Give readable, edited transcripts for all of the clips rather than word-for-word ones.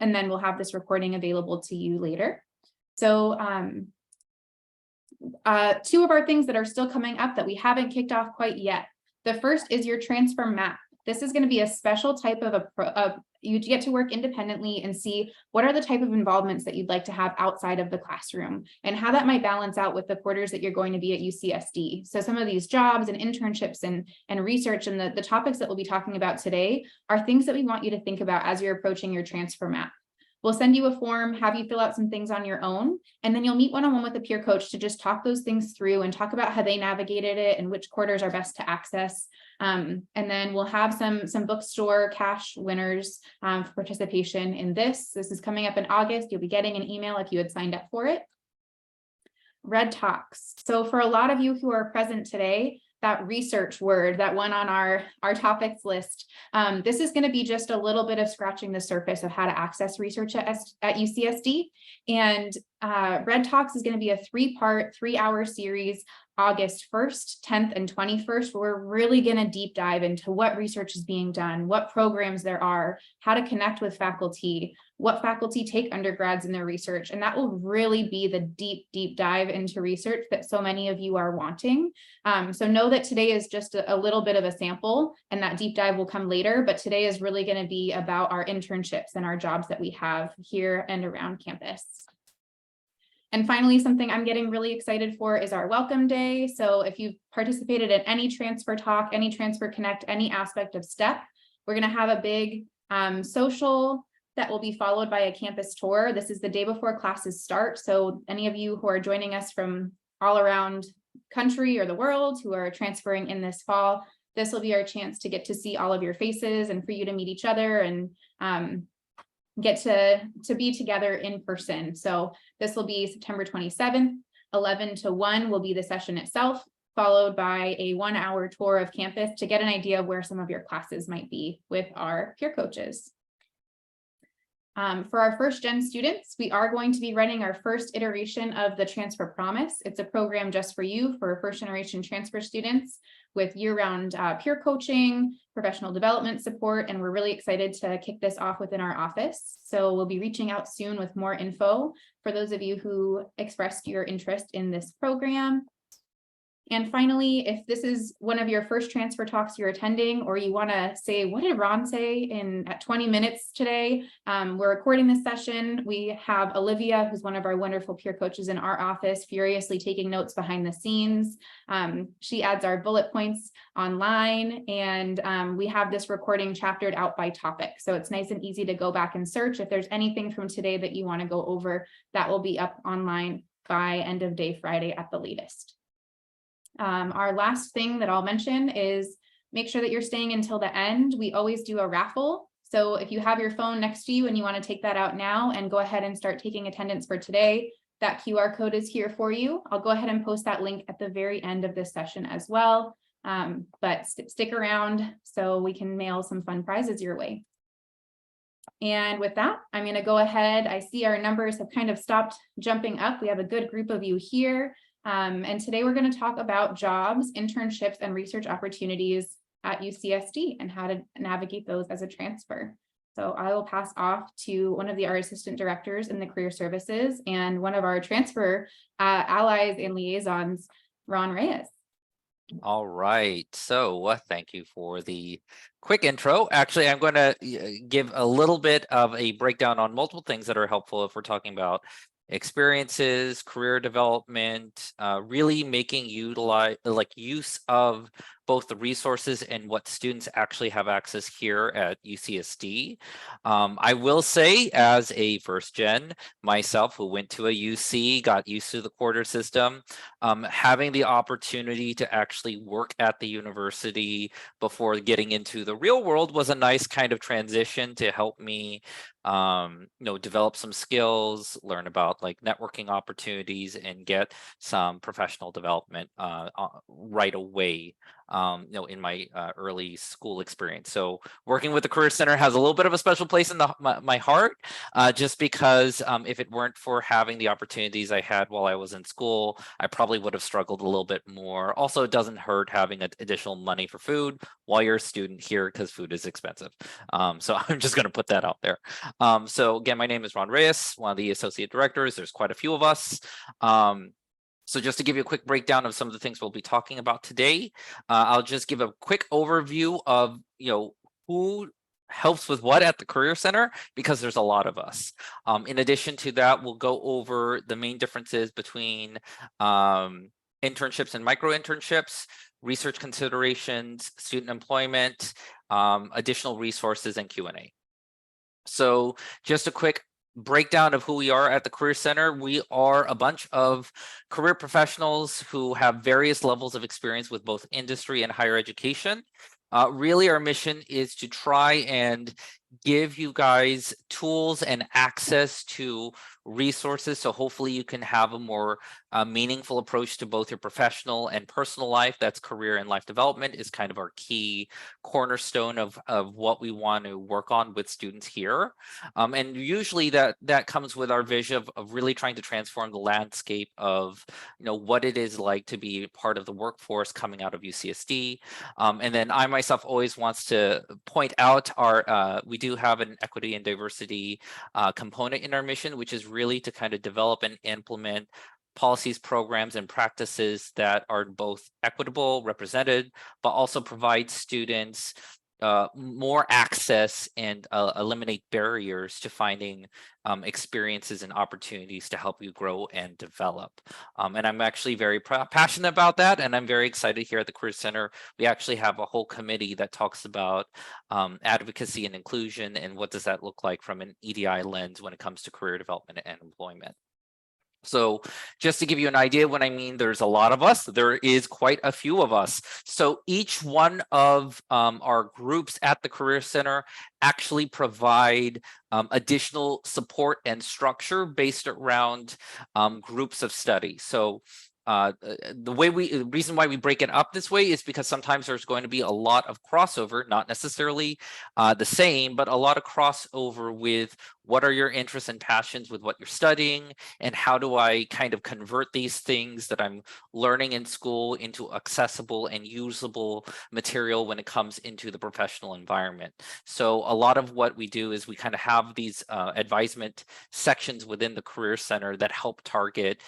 and then we'll have this recording available to you later. So two of our things that are still coming up that we haven't kicked off quite yet. The first is your transfer map. This is going to be a special type of you get to work independently and see what are the type of involvements that you'd like to have outside of the classroom and how that might balance out with the quarters that you're going to be at UCSD. So some of these jobs and internships and research and the topics that we'll be talking about today are things that we want you to think about as you're approaching your transfer map. We'll send you a form, have you fill out some things on your own, and then you'll meet one-on-one with a peer coach to just talk those things through and talk about how they navigated it and which quarters are best to access. And then we'll have some bookstore cash winners for participation in this. This is coming up in August. You'll be getting an email if you had signed up for it. Red Talks. So for a lot of you who are present today, that research word, that one on our topics list, this is going to be just a little bit of scratching the surface of how to access research at UCSD. And Red Talks is going to be a 3-part, 3-hour series, August 1st, 10th, and 21st, where we're really going to deep dive into what research is being done, what programs there are, how to connect with faculty, what faculty take undergrads in their research. And that will really be the deep dive into research that so many of you are wanting. So know that today is just a little bit of a sample, and that deep dive will come later, but today is really going to be about our internships and our jobs that we have here and around campus. And finally, something I'm getting really excited for is our welcome day. So if you've participated in any transfer talk, any transfer connect, any aspect of STEP, we're going to have a big social that will be followed by a campus tour. This is the day before classes start. So any of you who are joining us from all around country or the world who are transferring in this fall, this will be our chance to get to see all of your faces and for you to meet each other and get to be together in person. So this will be September 27th, 11 to 1 will be the session itself, followed by a 1-hour tour of campus to get an idea of where some of your classes might be with our peer coaches. For our first gen students, we are going to be running our first iteration of the Transfer Promise. It's a program just for you for first generation transfer students with year-round peer coaching, professional development support, and we're really excited to kick this off within our office. So we'll be reaching out soon with more info for those of you who expressed your interest in this program. And finally, if this is one of your first transfer talks you're attending, or you want to say, what did Ron say at 20 minutes today? We're recording this session. We have Olivia, who's one of our wonderful peer coaches in our office, furiously taking notes behind the scenes. She adds our bullet points online, and we have this recording chaptered out by topic. So it's nice and easy to go back and search. If there's anything from today that you want to go over, that will be up online by end of day Friday at the latest. Our last thing that I'll mention is make sure that you're staying until the end. We always do a raffle. So if you have your phone next to you and you want to take that out now and go ahead and start taking attendance for today, that QR code is here for you. I'll go ahead and post that link at the very end of this session as well. But stick around so we can mail some fun prizes your way. And with that, I'm going to go ahead. I see our numbers have kind of stopped jumping up. We have a good group of you here. And today we're going to talk about jobs, internships, and research opportunities at UCSD and how to navigate those as a transfer. So I will pass off to one of our assistant directors in the career services and one of our transfer allies and liaisons, Ron Reyes. All right. So thank you for the quick intro. Actually, I'm going to give a little bit of a breakdown on multiple things that are helpful if we're talking about experiences, career development, really making use of both the resources and what students actually have access here at UCSD. I will say, as a first gen myself who went to a UC, got used to the quarter system, having the opportunity to actually work at the university before getting into the real world was a nice kind of transition to help me develop some skills, learn about like networking opportunities, and get some professional development right away in my early school experience. So working with the Career Center has a little bit of a special place in my heart, just because if it weren't for having the opportunities I had while I was in school, I probably would have struggled a little bit more. Also, it doesn't hurt having additional money for food while you're a student here because food is expensive. So I'm just going to put that out there. So again, my name is Ron Reyes, one of the associate directors. There's quite a few of us. So just to give you a quick breakdown of some of the things we'll be talking about today, I'll just give a quick overview of who helps with what at the Career Center, because there's a lot of us. In addition to that, we'll go over the main differences between internships and micro internships, research considerations, student employment, additional resources, and Q&A. So just a quick breakdown of who we are at the Career Center. We are a bunch of career professionals who have various levels of experience with both industry and higher education. Really, our mission is to try and give you guys tools and access to resources, so hopefully you can have a more meaningful approach to both your professional and personal life. That's career and life development is kind of our key cornerstone of what we want to work on with students here. And usually that comes with our vision of really trying to transform the landscape of what it is like to be part of the workforce coming out of UCSD. And then I myself always wants to point out we do have an equity and diversity component in our mission, which is really to kind of develop and implement policies, programs, and practices that are both equitable, represented, but also provide students more access and eliminate barriers to finding experiences and opportunities to help you grow and develop. And I'm actually very passionate about that, and I'm very excited here at the Career Center. We actually have a whole committee that talks about advocacy and inclusion, and what does that look like from an EDI lens when it comes to career development and employment. So just to give you an idea, when I mean there's a lot of us, there is quite a few of us. So each one of our groups at the Career Center actually provide additional support and structure based around groups of study. So the reason why we break it up this way is because sometimes there's going to be a lot of crossover, not necessarily the same, but a lot of crossover with what are your interests and passions with what you're studying, and how do I kind of convert these things that I'm learning in school into accessible and usable material when it comes into the professional environment. So a lot of what we do is we kind of have these advisement sections within the Career Center that help target,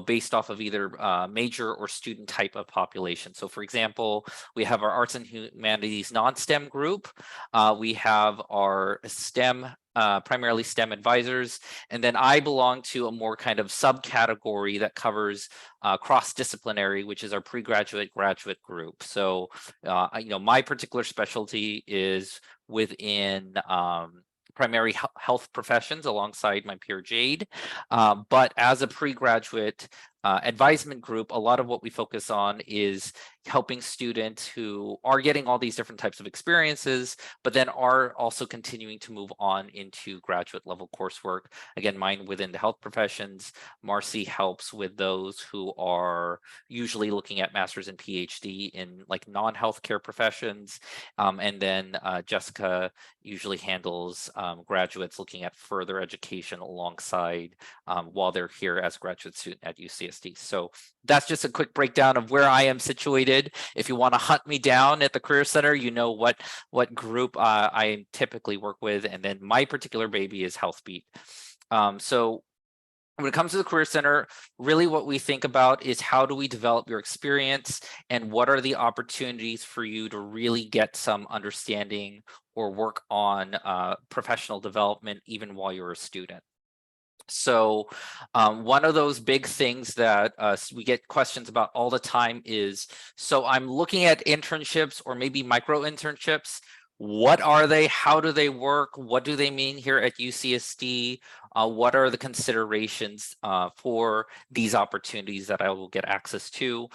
based off of either major or student type of population. So for example, we have our arts and humanities non-STEM group. We have our STEM primarily STEM advisors. And then I belong to a more kind of subcategory that covers cross-disciplinary, which is our pre-graduate graduate group. So, my particular specialty is within primary health professions alongside my peer Jade. But as a pre-graduate advisement group, a lot of what we focus on is helping students who are getting all these different types of experiences, but then are also continuing to move on into graduate level coursework. Again, mine within the health professions. Marcy helps with those who are usually looking at master's and PhD in like non-healthcare professions. And then Jessica usually handles graduates looking at further education alongside while they're here as a graduate student at UCSD. So that's just a quick breakdown of where I am situated. If you want to hunt me down at the Career Center, you know what group I typically work with. And then my particular baby is HealthBeat. So when it comes to the Career Center, really what we think about is how do we develop your experience, and what are the opportunities for you to really get some understanding or work on professional development even while you're a student. So one of those big things that we get questions about all the time is, so I'm looking at internships or maybe micro internships. What are they? How do they work? What do they mean here at UCSD? What are the considerations for these opportunities that I will get access to?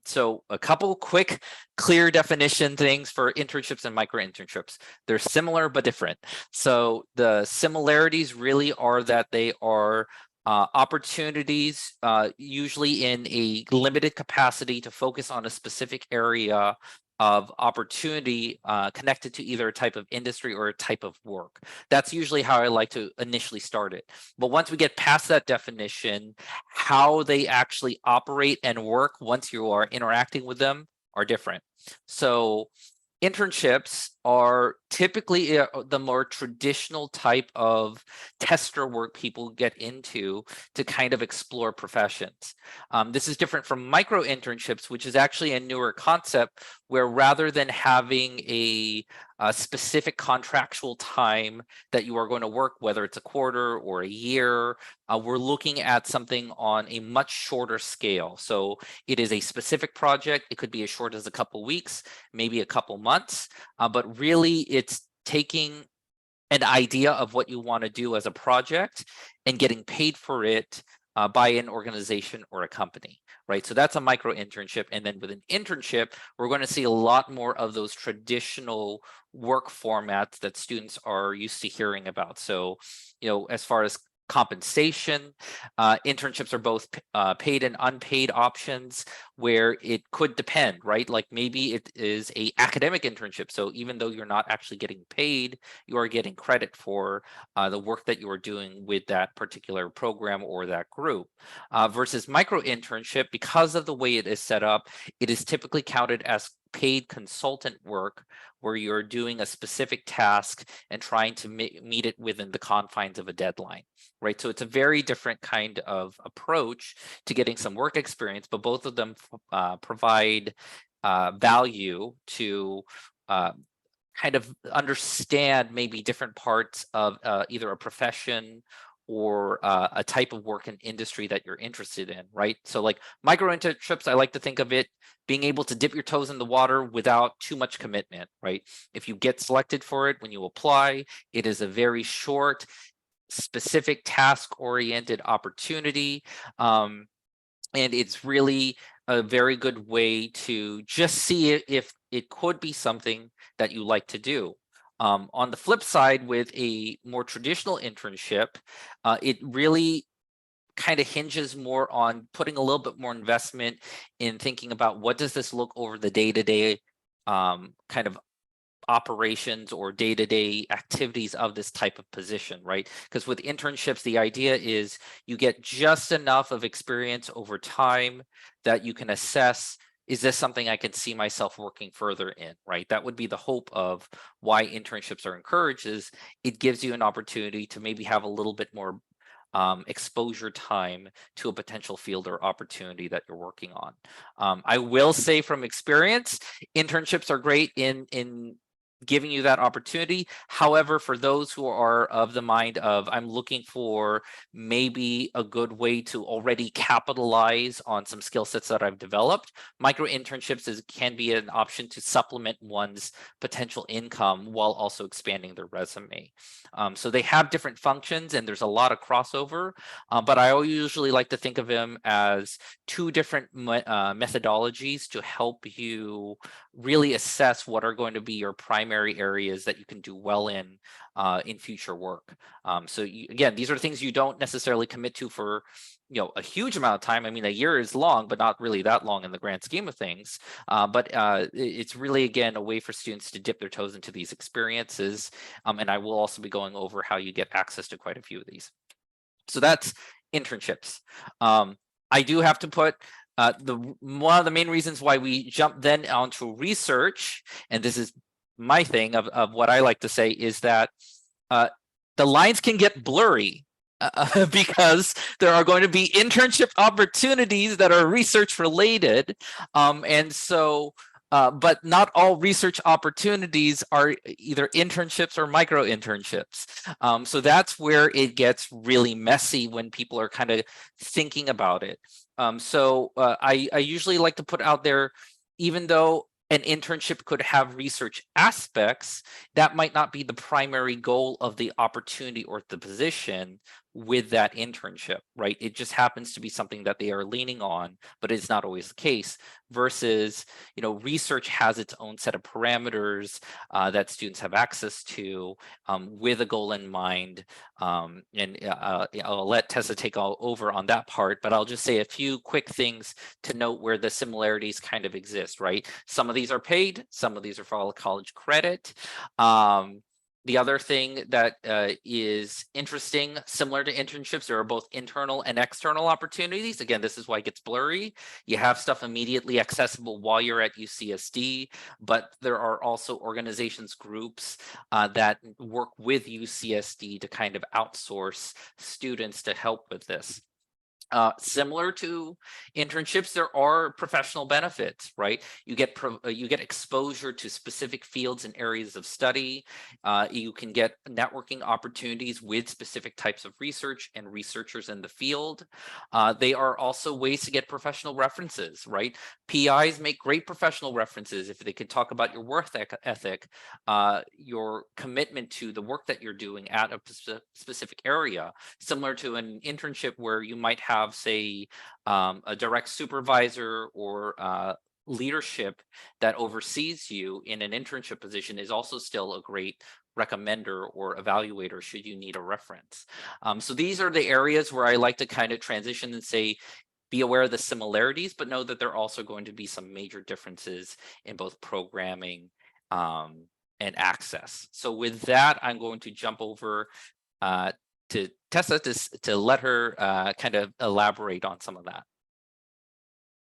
So a couple quick, clear definition things for internships and micro internships. They're similar but different. So the similarities really are that they are Opportunities, usually in a limited capacity to focus on a specific area of opportunity connected to either a type of industry or a type of work. That's usually how I like to initially start it. But once we get past that definition, how they actually operate and work once you are interacting with them are different. So internships are typically the more traditional type of tester work people get into to kind of explore professions. This is different from micro internships, which is actually a newer concept where rather than having a specific contractual time that you are going to work, whether it's a quarter or a year, we're looking at something on a much shorter scale. So it is a specific project. It could be as short as a couple weeks, maybe a couple months, but really it's taking an idea of what you want to do as a project and getting paid for it by an organization or a company, right? So that's a micro internship. And then with an internship, we're going to see a lot more of those traditional work formats that students are used to hearing about. So, as far as compensation, internships are both paid and unpaid options where it could depend, right? Like maybe it is a academic internship. So even though you're not actually getting paid, you are getting credit for the work that you are doing with that particular program or that group. Versus micro internship, because of the way it is set up, it is typically counted as paid consultant work where you're doing a specific task and trying to meet it within the confines of a deadline, right? So it's a very different kind of approach to getting some work experience, but both of them provide value to kind of understand maybe different parts of either a profession or a type of work and industry that you're interested in, right? So like micro internships, I like to think of it being able to dip your toes in the water without too much commitment, right? If you get selected for it when you apply, it is a very short, specific task-oriented opportunity. And it's really a very good way to just see if it could be something that you like to do. On the flip side, with a more traditional internship, it really kind of hinges more on putting a little bit more investment in thinking about what does this look over the day-to-day kind of operations or day-to-day activities of this type of position, right? Because with internships, the idea is you get just enough of experience over time that you can assess, is this something I can see myself working further in, right? That would be the hope of why internships are encouraged, is it gives you an opportunity to maybe have a little bit more exposure time to a potential field or opportunity that you're working on. I will say from experience, internships are great in giving you that opportunity. However, for those who are of the mind of I'm looking for maybe a good way to already capitalize on some skill sets that I've developed, micro internships can be an option to supplement one's potential income while also expanding their resume. So they have different functions and there's a lot of crossover, but I usually like to think of them as two different methodologies to help you really assess what are going to be your primary areas that you can do well in future work. So again, these are things you don't necessarily commit to for a huge amount of time. I mean, a year is long, but not really that long in the grand scheme of things. But it's really, again, a way for students to dip their toes into these experiences. And I will also be going over how you get access to quite a few of these. So that's internships. I do have to put one of the main reasons why we jump then onto research, and this is my thing of what I like to say, is that the lines can get blurry because there are going to be internship opportunities that are research related. And so, but not all research opportunities are either internships or micro internships. So that's where it gets really messy when people are kind of thinking about it. So I usually like to put out there, even though an internship could have research aspects, that might not be the primary goal of the opportunity or the position. with that internship, right? It just happens to be something that they are leaning on, but it's not always the case. Versus, research has its own set of parameters that students have access to with a goal in mind. I'll let Tessa take all over on that part, but I'll just say a few quick things to note where the similarities kind of exist, right? Some of these are paid, some of these are for college credit. The other thing that is interesting, similar to internships, there are both internal and external opportunities. Again, this is why it gets blurry. You have stuff immediately accessible while you're at UCSD, but there are also organizations, groups that work with UCSD to kind of outsource students to help with this. Similar to internships, there are professional benefits, right? You get exposure to specific fields and areas of study. You can get networking opportunities with specific types of research and researchers in the field. They are also ways to get professional references, right? PIs make great professional references if they can talk about your work ethic, your commitment to the work that you're doing at a specific area, similar to an internship where you might have, say, a direct supervisor or leadership that oversees you in an internship position is also still a great recommender or evaluator should you need a reference. So these are the areas where I like to kind of transition and say, be aware of the similarities, but know that there are also going to be some major differences in both programming and access. So with that, I'm going to jump over to Tessa to let her kind of elaborate on some of that.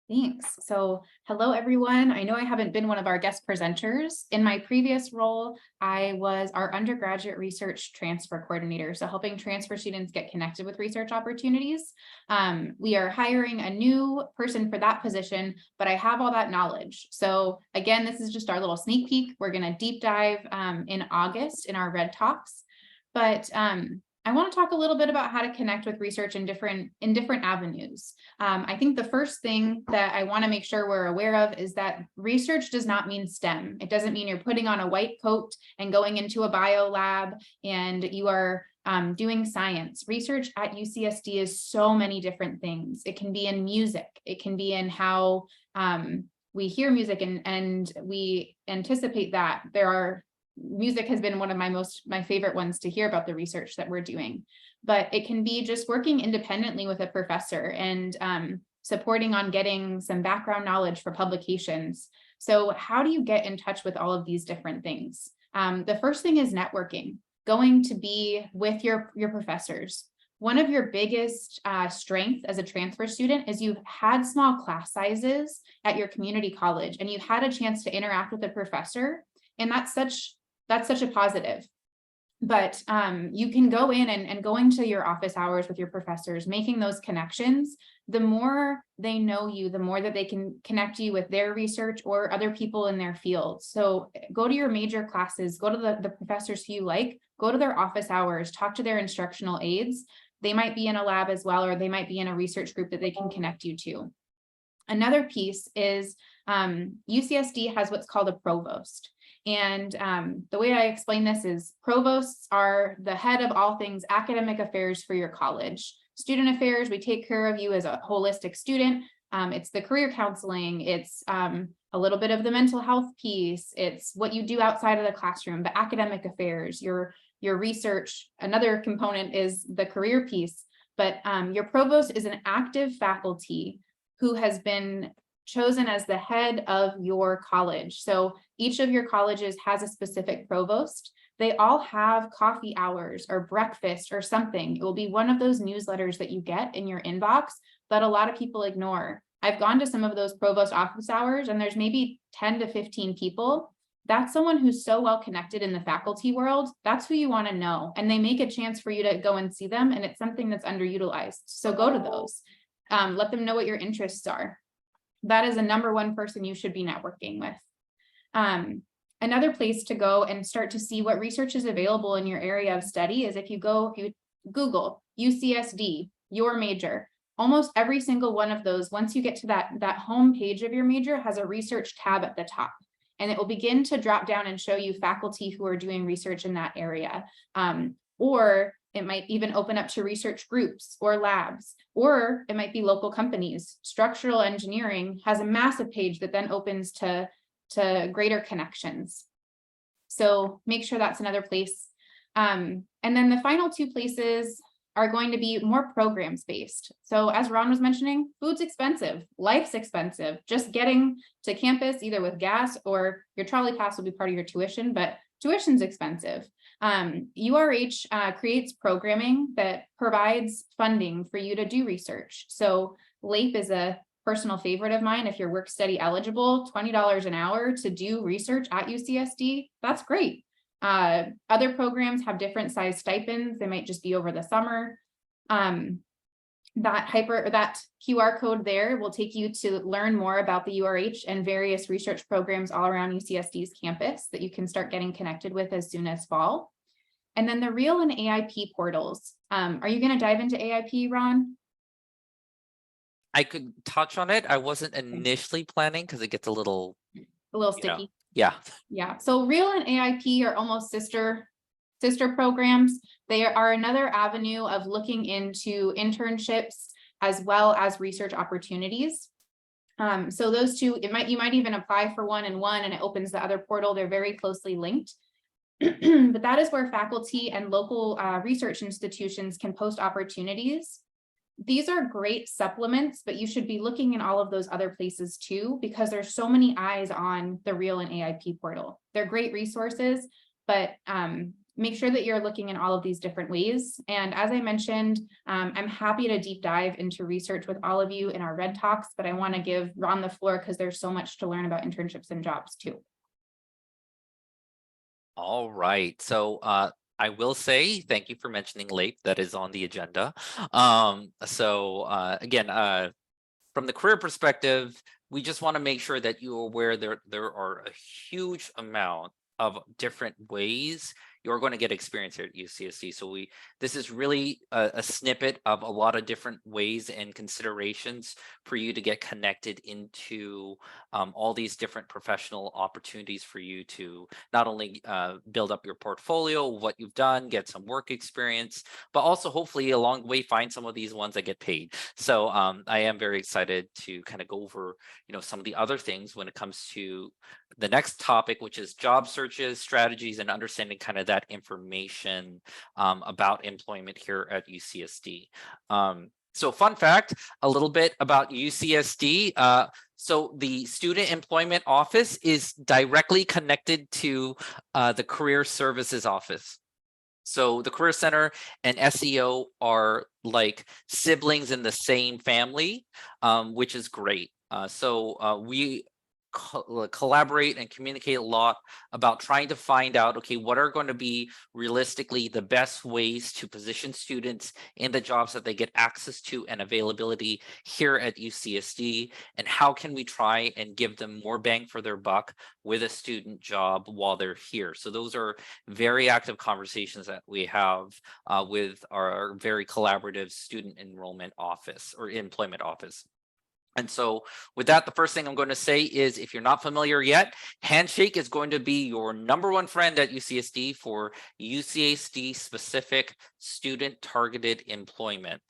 Thanks. So hello, everyone. I know I haven't been one of our guest presenters. In my previous role, I was our undergraduate research transfer coordinator, so helping transfer students get connected with research opportunities. We are hiring a new person for that position, but I have all that knowledge. So again, this is just our little sneak peek. We're going to deep dive in August in our Red Talks. But I want to talk a little bit about how to connect with research in different avenues. I think the first thing that I want to make sure we're aware of is that research does not mean STEM. It doesn't mean you're putting on a white coat and going into a bio lab and you are doing science. Research at UCSD is so many different things. It can be in music. It can be in how we hear music and we anticipate that. Music has been one of my favorite ones to hear about the research that we're doing, but it can be just working independently with a professor and supporting on getting some background knowledge for publications. So how do you get in touch with all of these different things? The first thing is networking, going to be with your professors. One of your biggest strengths as a transfer student is you've had small class sizes at your community college and you've had a chance to interact with a professor, and that's such a positive. But you can go in and going to your office hours with your professors, making those connections. The more they know you, the more that they can connect you with their research or other people in their field. So go to your major classes, go to the professors who you like, go to their office hours, talk to their instructional aides. They might be in a lab as well, or they might be in a research group that they can connect you to. Another piece is UCSD has what's called a provost. And the way I explain this is provosts are the head of all things academic affairs for your college. Student affairs, we take care of you as a holistic student. It's the career counseling. It's a little bit of the mental health piece. It's what you do outside of the classroom, the academic affairs, your research. Another component is the career piece, but your provost is an active faculty who has been chosen as the head of your college. So each of your colleges has a specific provost. They all have coffee hours or breakfast or something. It will be one of those newsletters that you get in your inbox that a lot of people ignore. I've gone to some of those provost office hours and there's maybe 10 to 15 people. That's someone who's so well connected in the faculty world. That's who you want to know. And they make a chance for you to go and see them. And it's something that's underutilized. So go to those. Let them know what your interests are. That is a number one person you should be networking with. Another place to go and start to see what research is available in your area of study is if you Google UCSD, your major, almost every single one of those, once you get to that home page of your major, has a research tab at the top. And it will begin to drop down and show you faculty who are doing research in that area. Or It might even open up to research groups or labs, or it might be local companies. Structural engineering has a massive page that then opens to greater connections. So make sure that's another place. And then the final two places are going to be more programs based. So as Ron was mentioning, food's expensive, life's expensive. Just getting to campus, either with gas or your trolley pass will be part of your tuition, but tuition's expensive. URH creates programming that provides funding for you to do research. So LAPE is a personal favorite of mine. If you're work study eligible, $20 an hour to do research at UCSD, that's great. Other programs have different size stipends. They might just be over the summer. That QR code there will take you to learn more about the URH and various research programs all around UCSD's campus that you can start getting connected with as soon as fall. And then the REAL and AIP portals. Are you going to dive into AIP, Ron? I could touch on it. I wasn't initially planning because it gets a little Sticky. Yeah. Yeah. So REAL and AIP are almost sister programs. They are another avenue of looking into internships as well as research opportunities. So those two, you might even apply for one and it opens the other portal. They're very closely linked. But that is where faculty and local research institutions can post opportunities. These are great supplements, but you should be looking in all of those other places too, because there's so many eyes on the REAL and AIP portal. They're great resources, but make sure that you're looking in all of these different ways. And as I mentioned, I'm happy to deep dive into research with all of you in our Red Talks, but I want to give Ron the floor because there's so much to learn about internships and jobs too. All right. So I will say thank you for mentioning LAPE. That is on the agenda. Again, from the career perspective, we just want to make sure that you're aware there are a huge amount of different ways you're going to get experience here at UCSD. So this is really a snippet of a lot of different ways and considerations for you to get connected into all these different professional opportunities for you to not only build up your portfolio, what you've done, get some work experience, but also hopefully along the way find some of these ones that get paid. So I am very excited to kind of go over some of the other things when it comes to the next topic, which is job searches, strategies, and understanding kind of that information about employment here at UCSD. So fun fact, a little bit about UCSD. So the Student Employment Office is directly connected to the Career Services Office. So the Career Center and SEO are like siblings in the same family, which is great. We collaborate and communicate a lot about trying to find out, okay, what are going to be realistically the best ways to position students in the jobs that they get access to and availability here at UCSD, and how can we try and give them more bang for their buck with a student job while they're here. So those are very active conversations that we have with our very collaborative student enrollment office or employment office. And so with that, the first thing I'm going to say is, if you're not familiar yet, Handshake is going to be your #1 friend at UCSD for UCSD specific student targeted employment,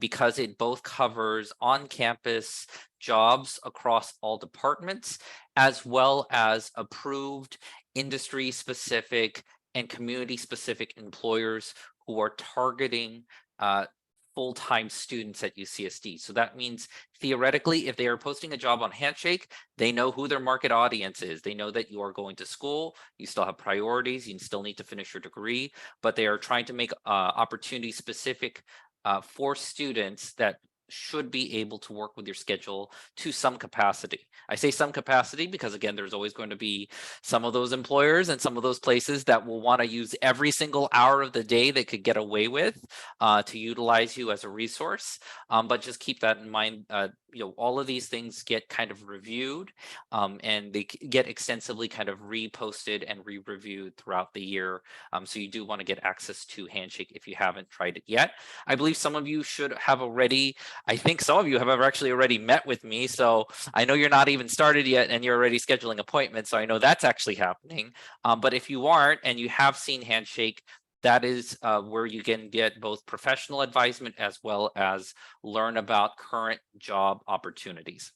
because it both covers on-campus jobs across all departments, as well as approved industry specific and community specific employers who are targeting full-time students at UCSD. So that means theoretically, if they are posting a job on Handshake, they know who their market audience is. They know that you are going to school, you still have priorities, you still need to finish your degree, but they are trying to make opportunity specific for students that should be able to work with your schedule to some capacity. I say some capacity because, again, there's always going to be some of those employers and some of those places that will want to use every single hour of the day they could get away with to utilize you as a resource. But just keep that in mind. All of these things get kind of reviewed and they get extensively kind of reposted and re-reviewed throughout the year. So you do want to get access to Handshake if you haven't tried it yet. I believe some of you should have already, I think some of you have actually already met with me. So I know you're not even started yet and you're already scheduling appointments. So I know that's actually happening. But if you aren't and you have seen Handshake, That is where you can get both professional advisement as well as learn about current job opportunities.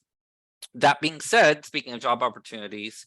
That being said, speaking of job opportunities,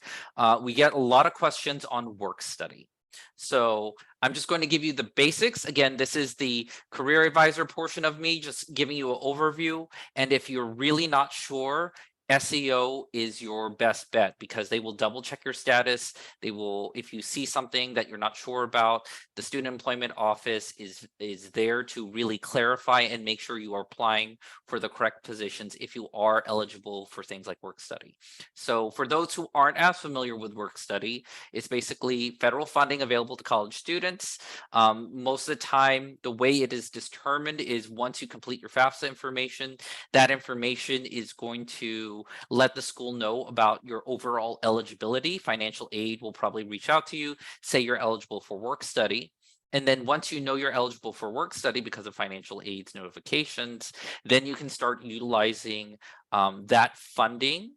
we get a lot of questions on work study. So I'm just going to give you the basics. Again, this is the career advisor portion of me, just giving you an overview. And if you're really not sure, SEO is your best bet because they will double check your status. They will, if you see something that you're not sure about, the Student Employment Office is there to really clarify and make sure you are applying for the correct positions if you are eligible for things like work study. So for those who aren't as familiar with work study, it's basically federal funding available to college students. Most of the time, the way it is determined is once you complete your FAFSA information, that information is going to let the school know about your overall eligibility. Financial aid will probably reach out to you, say you're eligible for work study. And then once you know you're eligible for work study because of financial aid's notifications, then you can start utilizing that funding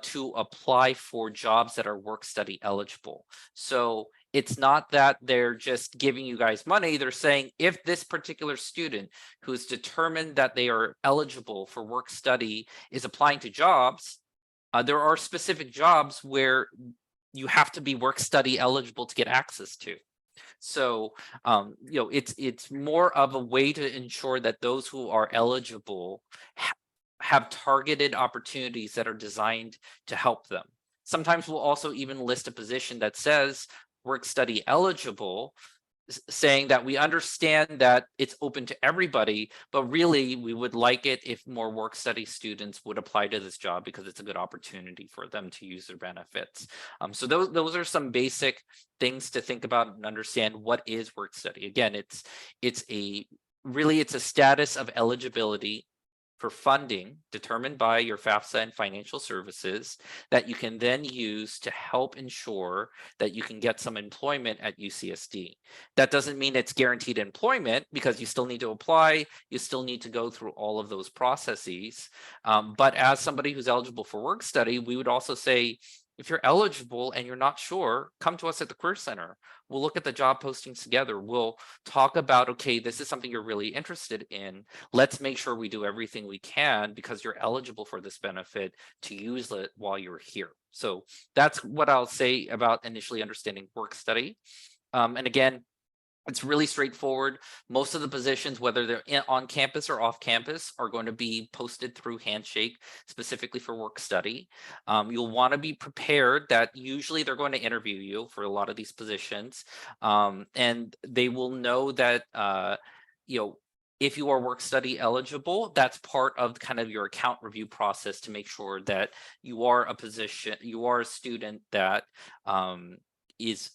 to apply for jobs that are work study eligible. So it's not that they're just giving you guys money. They're saying if this particular student who's determined that they are eligible for work study is applying to jobs, there are specific jobs where you have to be work study eligible to get access to. So, it's more of a way to ensure that those who are eligible have targeted opportunities that are designed to help them. Sometimes we'll also even list a position that says work study eligible, saying that we understand that it's open to everybody, but really we would like it if more work study students would apply to this job because it's a good opportunity for them to use their benefits. So those are some basic things to think about and understand what is work study. Again, it's a status of eligibility for funding determined by your FAFSA and financial services that you can then use to help ensure that you can get some employment at UCSD. That doesn't mean it's guaranteed employment because you still need to apply, you still need to go through all of those processes. But as somebody who's eligible for work study, we would also say, if you're eligible and you're not sure, come to us at the Career Center. We'll look at the job postings together. We'll talk about, okay, this is something you're really interested in. Let's make sure we do everything we can because you're eligible for this benefit to use it while you're here. So that's what I'll say about initially understanding work study. And again, it's really straightforward. Most of the positions, whether they're on campus or off campus, are going to be posted through Handshake specifically for work study. You'll want to be prepared that usually they're going to interview you for a lot of these positions. And they will know that, if you are work study eligible, that's part of kind of your account review process to make sure that you are a student that is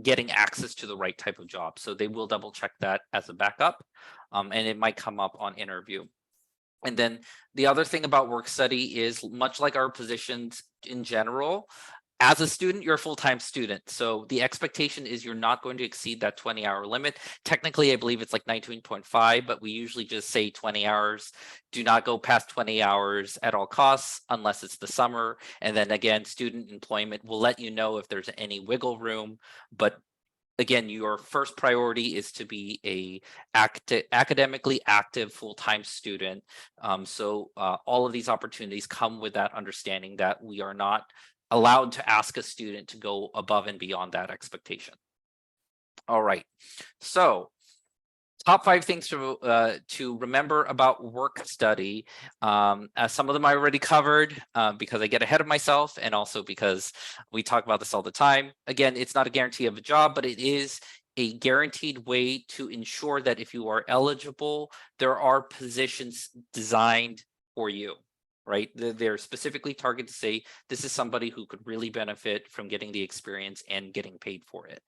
getting access to the right type of job. So they will double check that as a backup, and it might come up on interview. And then the other thing about work study is much like our positions in general, as a student, you're a full-time student. So the expectation is you're not going to exceed that 20-hour limit. Technically, I believe it's like 19.5, but we usually just say 20 hours. Do not go past 20 hours at all costs unless it's the summer. And then again, student employment will let you know if there's any wiggle room. But again, your first priority is to be a academically active full-time student. So all of these opportunities come with that understanding that we are not allowed to ask a student to go above and beyond that expectation. All right, so top 5 things to remember about work study. Some of them I already covered because I get ahead of myself and also because we talk about this all the time. Again, it's not a guarantee of a job, but it is a guaranteed way to ensure that if you are eligible, there are positions designed for you. Right? They're specifically targeted to say this is somebody who could really benefit from getting the experience and getting paid for it.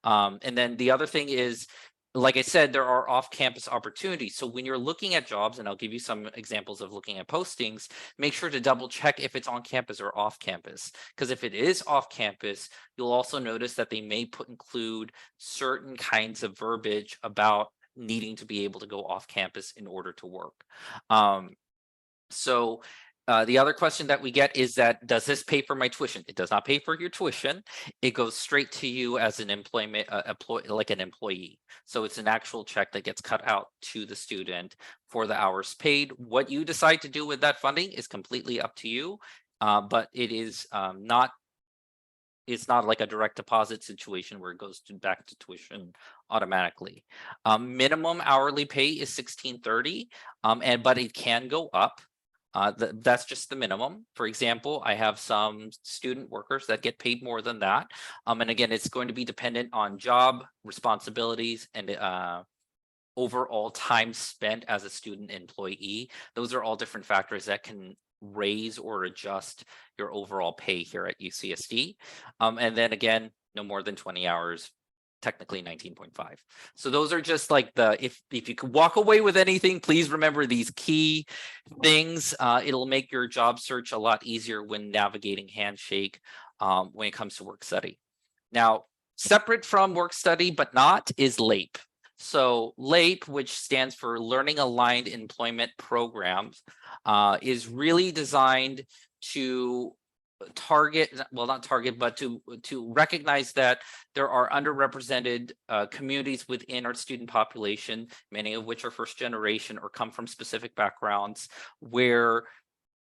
And then the other thing is, like I said, there are off-campus opportunities. So when you're looking at jobs, and I'll give you some examples of looking at postings, make sure to double check if it's on campus or off campus. Because if it is off campus, you'll also notice that they may include certain kinds of verbiage about needing to be able to go off campus in order to work. So The other question that we get is that, does this pay for my tuition? It does not pay for your tuition. It goes straight to you as an like an employee. So it's an actual check that gets cut out to the student for the hours paid. What you decide to do with that funding is completely up to you. But it is not, it's not like a direct deposit situation where it goes back to tuition automatically. Minimum hourly pay is $16.30, but it can go up. That's just the minimum. For example, I have some student workers that get paid more than that. And again, it's going to be dependent on job responsibilities and overall time spent as a student employee. Those are all different factors that can raise or adjust your overall pay here at UCSD. And then again, no more than 20 hours, technically 19.5. So those are just like if you could walk away with anything, please remember these key things. It'll make your job search a lot easier when navigating Handshake when it comes to work study. Now, separate from work study, but not, is LAPE. So LAPE, which stands for Learning Aligned Employment Programs, is really designed to target, well, not target, but to recognize that there are underrepresented communities within our student population, many of which are first generation or come from specific backgrounds, where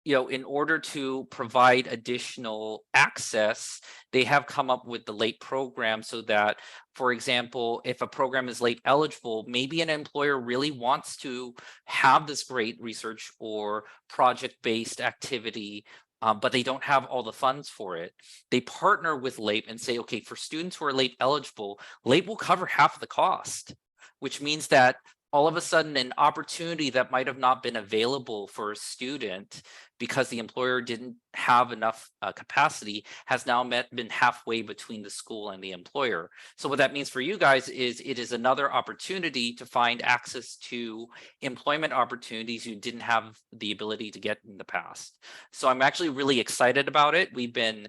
in order to provide additional access, they have come up with the LATE program so that, for example, if a program is LATE eligible, maybe an employer really wants to have this great research or project-based activity, but they don't have all the funds for it. They partner with LATE and say, okay, for students who are LATE eligible, LATE will cover half the cost, which means that all of a sudden an opportunity that might have not been available for a student because the employer didn't have enough capacity has now been halfway between the school and the employer. So what that means for you guys is it is another opportunity to find access to employment opportunities you didn't have the ability to get in the past. So I'm actually really excited about it. We've been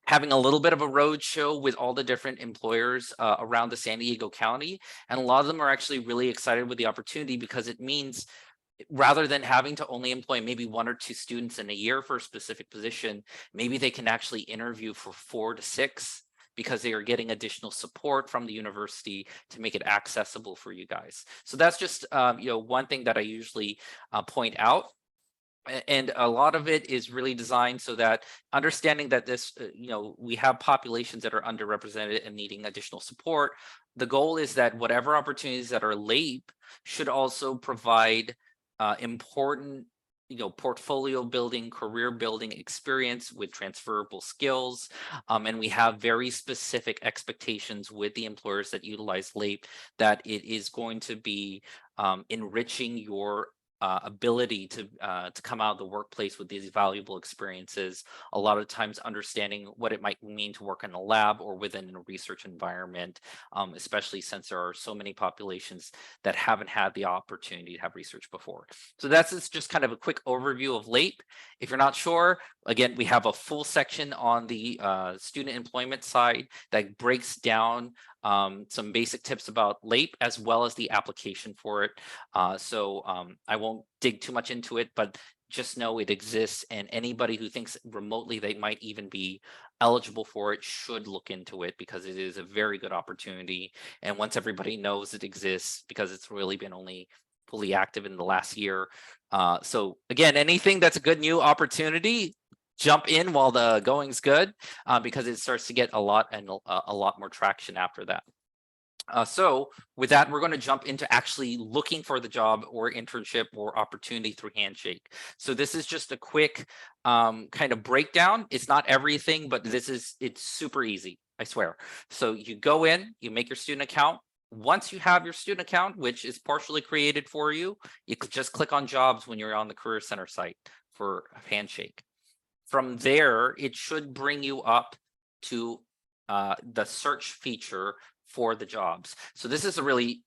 having a little bit of a road show with all the different employers around the San Diego County. And a lot of them are actually really excited with the opportunity because it means rather than having to only employ maybe 1 or 2 students in a year for a specific position, maybe they can actually interview for 4 to 6 because they are getting additional support from the university to make it accessible for you guys. So that's just one thing that I usually point out. And a lot of it is really designed so that understanding that this, we have populations that are underrepresented and needing additional support. The goal is that whatever opportunities that are LAPE should also provide important, portfolio building, career building experience with transferable skills. And we have very specific expectations with the employers that utilize LAPE that it is going to be enriching your ability to come out of the workplace with these valuable experiences. A lot of times understanding what it might mean to work in a lab or within a research environment, especially since there are so many populations that haven't had the opportunity to have research before. So that's just kind of a quick overview of LAPE. If you're not sure, again, we have a full section on the student employment side that breaks down some basic tips about LAPE as well as the application for it. So I won't dig too much into it, but just know it exists, and anybody who thinks remotely they might even be eligible for it should look into it because it is a very good opportunity. And once everybody knows it exists, because it's really been only fully active in the last year. So again, anything that's a good new opportunity, jump in while the going's good, because it starts to get a lot more traction after that. So with that, we're going to jump into actually looking for the job or internship or opportunity through Handshake. So this is just a quick kind of breakdown. It's not everything, but it's super easy, I swear. So you go in, you make your student account. Once you have your student account, which is partially created for you, you could just click on jobs when you're on the Career Center site for Handshake. From there, it should bring you up to the search feature for the jobs. So this is a really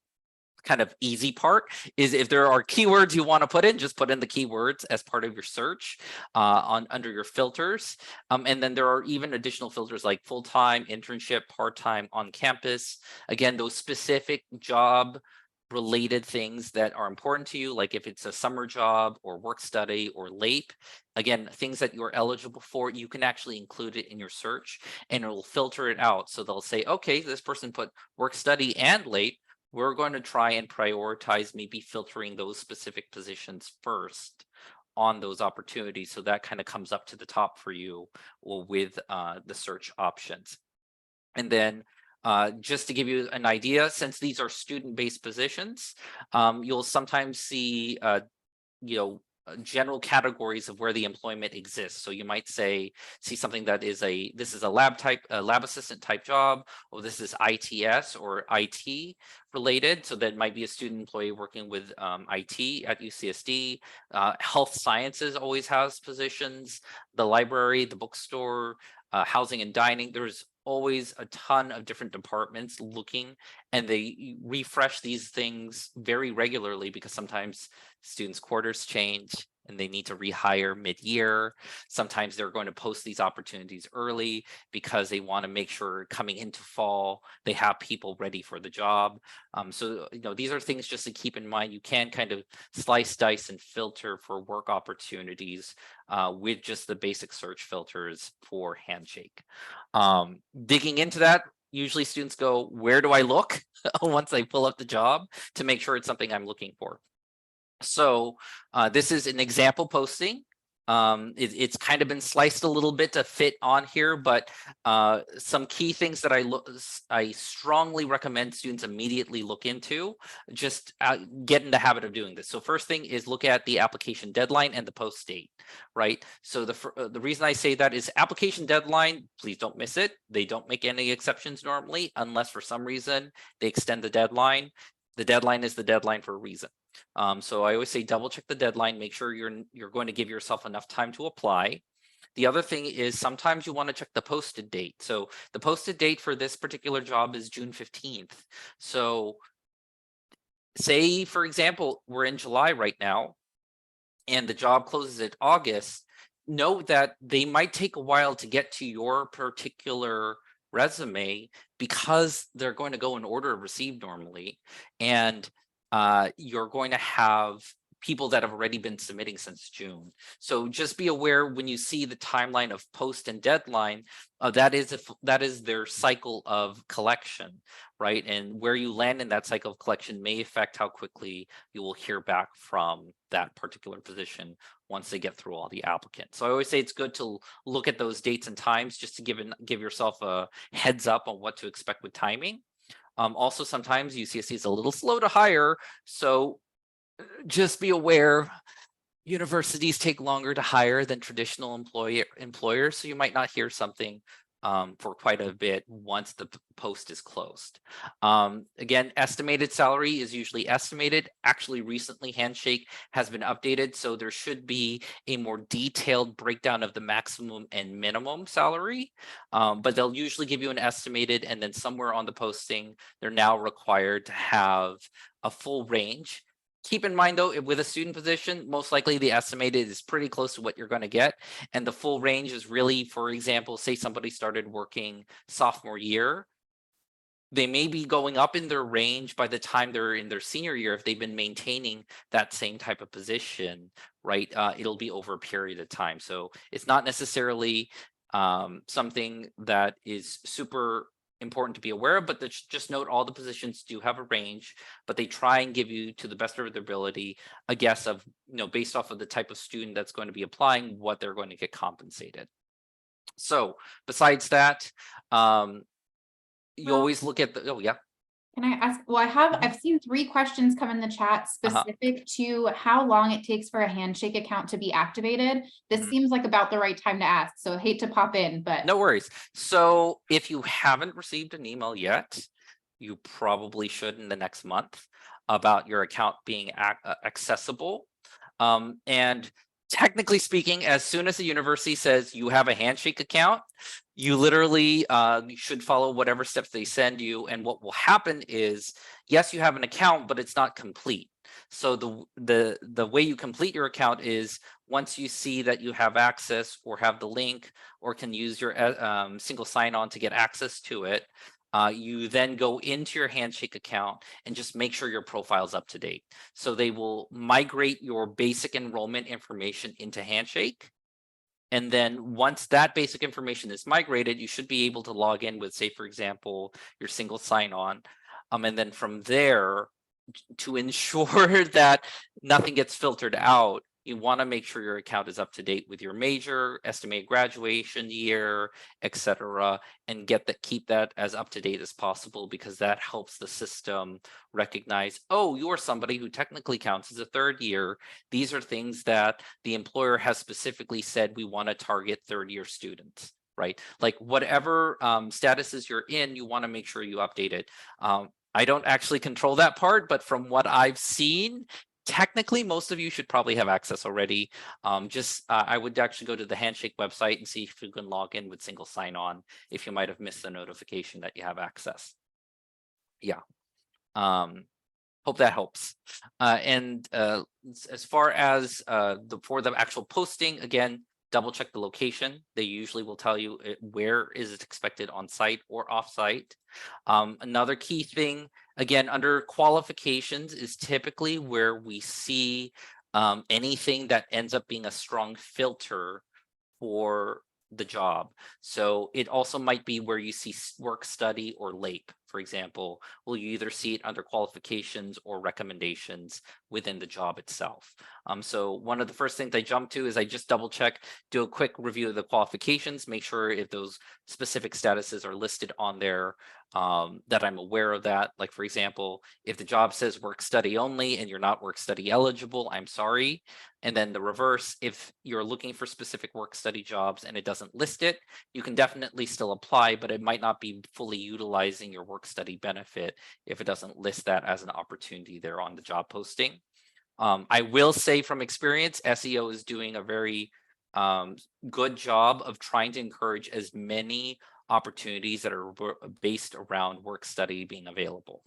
kind of easy part, is if there are keywords you want to put in, just put in the keywords as part of your search under your filters. And then there are even additional filters like full-time, internship, part-time, on campus. Again, those specific job related things that are important to you, like if it's a summer job or work study or LAPE, again, things that you're eligible for, you can actually include it in your search and it'll filter it out. So they'll say, okay, this person put work study and LAPE. We're going to try and prioritize maybe filtering those specific positions first on those opportunities. So that kind of comes up to the top for you with the search options. And then just to give you an idea, since these are student-based positions, you'll sometimes see, general categories of where the employment exists. So you might see something that is this is a lab assistant type job, or this is ITS or IT related. So that might be a student employee working with IT at UCSD. Health sciences always has positions, the library, the bookstore, housing and dining. There's always a ton of different departments looking, and they refresh these things very regularly because sometimes students' quarters change and they need to rehire mid-year. Sometimes they're going to post these opportunities early because they want to make sure coming into fall they have people ready for the job. So these are things just to keep in mind. You can kind of slice, dice, and filter for work opportunities with just the basic search filters for Handshake. Digging into that, usually students go, where do I look once I pull up the job to make sure it's something I'm looking for? So this is an example posting. It's kind of been sliced a little bit to fit on here, but some key things that I strongly recommend students immediately look into, just get in the habit of doing this. So first thing is look at the application deadline and the post date, right? So the reason I say that is application deadline, please don't miss it. They don't make any exceptions normally, unless for some reason they extend the deadline. The deadline is the deadline for a reason. So I always say double check the deadline, make sure you're going to give yourself enough time to apply. The other thing is sometimes you want to check the posted date. So the posted date for this particular job is June 15th. So say, for example, we're in July right now and the job closes in August, know that they might take a while to get to your particular resume because they're going to go in order of received normally. And you're going to have people that have already been submitting since June. So just be aware when you see the timeline of post and deadline, that is their cycle of collection, right? And where you land in that cycle of collection may affect how quickly you will hear back from that particular position once they get through all the applicants. So I always say it's good to look at those dates and times just to give yourself a heads up on what to expect with timing. Also, sometimes UCSD is a little slow to hire, so just be aware universities take longer to hire than traditional employers, so you might not hear something for quite a bit once the post is closed. Again, estimated salary is usually estimated. Actually, recently Handshake has been updated, so there should be a more detailed breakdown of the maximum and minimum salary, but they'll usually give you an estimated, and then somewhere on the posting, they're now required to have a full range. Keep in mind, though, with a student position, most likely the estimated is pretty close to what you're going to get. And the full range is really, for example, say somebody started working sophomore year. They may be going up in their range by the time they're in their senior year if they've been maintaining that same type of position, right? It'll be over a period of time. So it's not necessarily something that is super important to be aware of, but just note all the positions do have a range, but they try and give you, to the best of their ability, a guess of, based off of the type of student that's going to be applying, what they're going to get compensated. So besides that, you always look at the, oh yeah. Can I ask, well, I've seen 3 questions come in the chat specific to how long it takes for a Handshake account to be activated. This seems like about the right time to ask, so I hate to pop in, but. No worries. So if you haven't received an email yet, you probably should in the next month about your account being accessible. And technically speaking, as soon as the university says you have a Handshake account, you literally should follow whatever steps they send you. And what will happen is, yes, you have an account, but it's not complete. So the way you complete your account is once you see that you have access or have the link or can use your single sign-on to get access to it, You then go into your Handshake account and just make sure your profile is up to date. So they will migrate your basic enrollment information into Handshake. And then once that basic information is migrated, you should be able to log in with, say, for example, your single sign-on. And then from there, to ensure that nothing gets filtered out, you want to make sure your account is up to date with your major, estimated graduation year, etc., and keep that as up to date as possible, because that helps the system recognize, oh, you're somebody who technically counts as a third year. These are things that the employer has specifically said we want to target third year students, right? Like whatever statuses you're in, you want to make sure you update it. I don't actually control that part, but from what I've seen, technically most of you should probably have access already. I would actually go to the Handshake website and see if you can log in with single sign-on if you might have missed the notification that you have access. Yeah. Hope that helps. As far as for the actual posting, again, double check the location. They usually will tell you where is it expected on site or off site. Another key thing, again, under qualifications is typically where we see anything that ends up being a strong filter for the job. So it also might be where you see work study or LAPE, for example. Will you either see it under qualifications or recommendations within the job itself? So one of the first things I jump to is I just double check, do a quick review of the qualifications, make sure if those specific statuses are listed on there, that I'm aware of that. Like, for example, if the job says work study only and you're not work study eligible, I'm sorry. And then the reverse, if you're looking for specific work study jobs and it doesn't list it, you can definitely still apply, but it might not be fully utilizing your work study benefit if it doesn't list that as an opportunity there on the job posting. I will say from experience, SEO is doing a very good job of trying to encourage as many opportunities that are based around work study being available.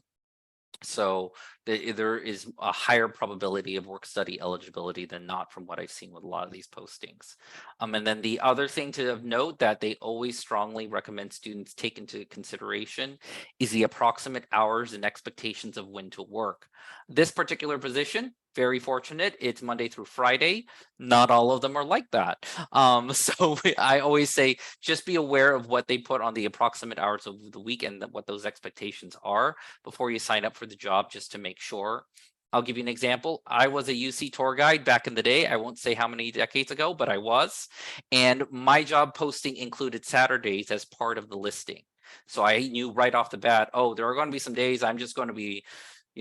So there is a higher probability of work study eligibility than not, from what I've seen with a lot of these postings. And then the other thing to note that they always strongly recommend students take into consideration is the approximate hours and expectations of when to work. This particular position, very fortunate, it's Monday through Friday. Not all of them are like that. So I always say just be aware of what they put on the approximate hours of the week and what those expectations are before you sign up for the job, just to make sure. I'll give you an example. I was a UC tour guide back in the day. I won't say how many decades ago, but I was. And my job posting included Saturdays as part of the listing. So I knew right off the bat, oh, there are going to be some days I'm just going to be,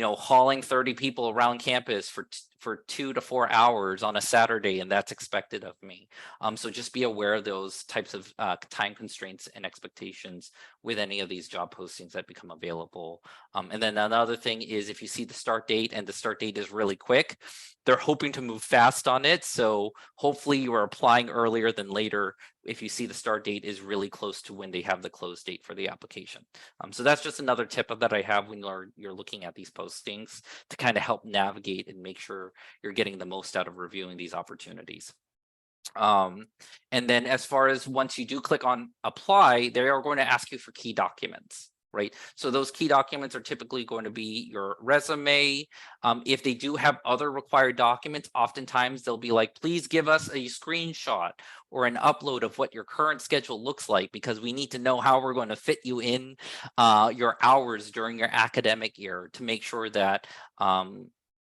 hauling 30 people around campus for 2 to 4 hours on a Saturday, and that's expected of me. So just be aware of those types of time constraints and expectations with any of these job postings that become available. And then another thing is, if you see the start date and the start date is really quick, they're hoping to move fast on it. So hopefully you are applying earlier than later if you see the start date is really close to when they have the close date for the application. So that's just another tip that I have when you're looking at these postings to kind of help navigate and make sure you're getting the most out of reviewing these opportunities. And then as far as once you do click on apply, they are going to ask you for key documents, right? So those key documents are typically going to be your resume. If they do have other required documents, oftentimes they'll be like, please give us a screenshot or an upload of what your current schedule looks like, because we need to know how we're going to fit you in your hours during your academic year to make sure that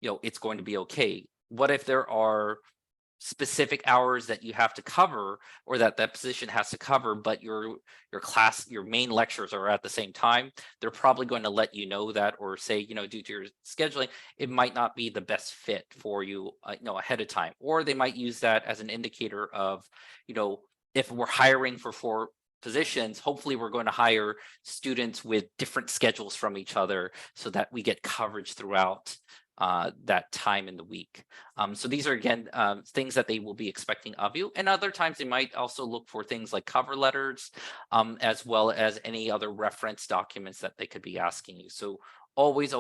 it's going to be okay. What if there are specific hours that you have to cover, or that position has to cover, but your main lectures are at the same time? They're probably going to let you know that, or say, due to your scheduling, it might not be the best fit for you, ahead of time. Or they might use that as an indicator of, if we're hiring for 4 positions, hopefully we're going to hire students with different schedules from each other so that we get coverage throughout that time in the week. So these are, again, things that they will be expecting of you. And other times they might also look for things like cover letters, as well as any other reference documents that they could be asking you. So always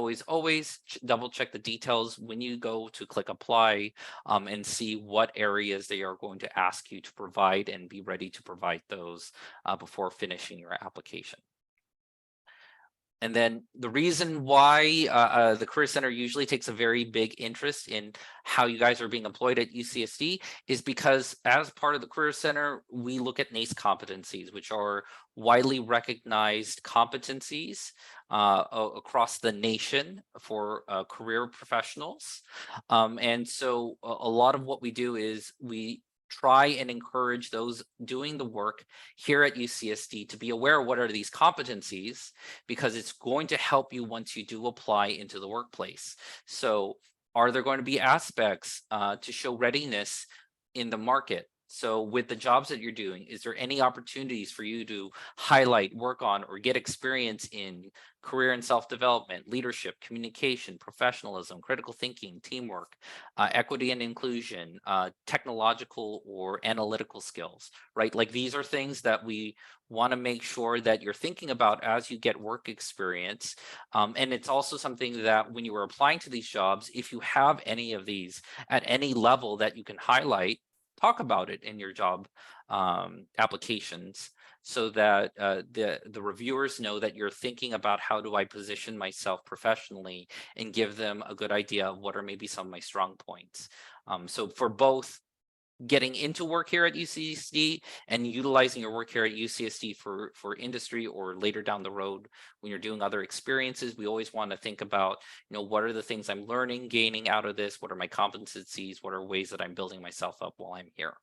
double check the details when you go to click apply, and see what areas they are going to ask you to provide, and be ready to provide those before finishing your application. And then the reason why the Career Center usually takes a very big interest in how you guys are being employed at UCSD is because as part of the Career Center, we look at NACE competencies, which are widely recognized competencies across the nation for career professionals. And so a lot of what we do is we try and encourage those doing the work here at UCSD to be aware of what are these competencies, because it's going to help you once you do apply into the workplace. So are there going to be aspects to show readiness in the market? So with the jobs that you're doing, is there any opportunities for you to highlight, work on, or get experience in career and self-development, leadership, communication, professionalism, critical thinking, teamwork, equity and inclusion, technological or analytical skills, right? Like these are things that we want to make sure that you're thinking about as you get work experience. And it's also something that when you are applying to these jobs, if you have any of these at any level that you can highlight, talk about it in your job applications, so that the reviewers know that you're thinking about how do I position myself professionally and give them a good idea of what are maybe some of my strong points. So for both getting into work here at UCSD and utilizing your work here at UCSD for industry or later down the road when you're doing other experiences, we always want to think about, what are the things I'm learning, gaining out of this? What are my competencies? What are ways that I'm building myself up while I'm here?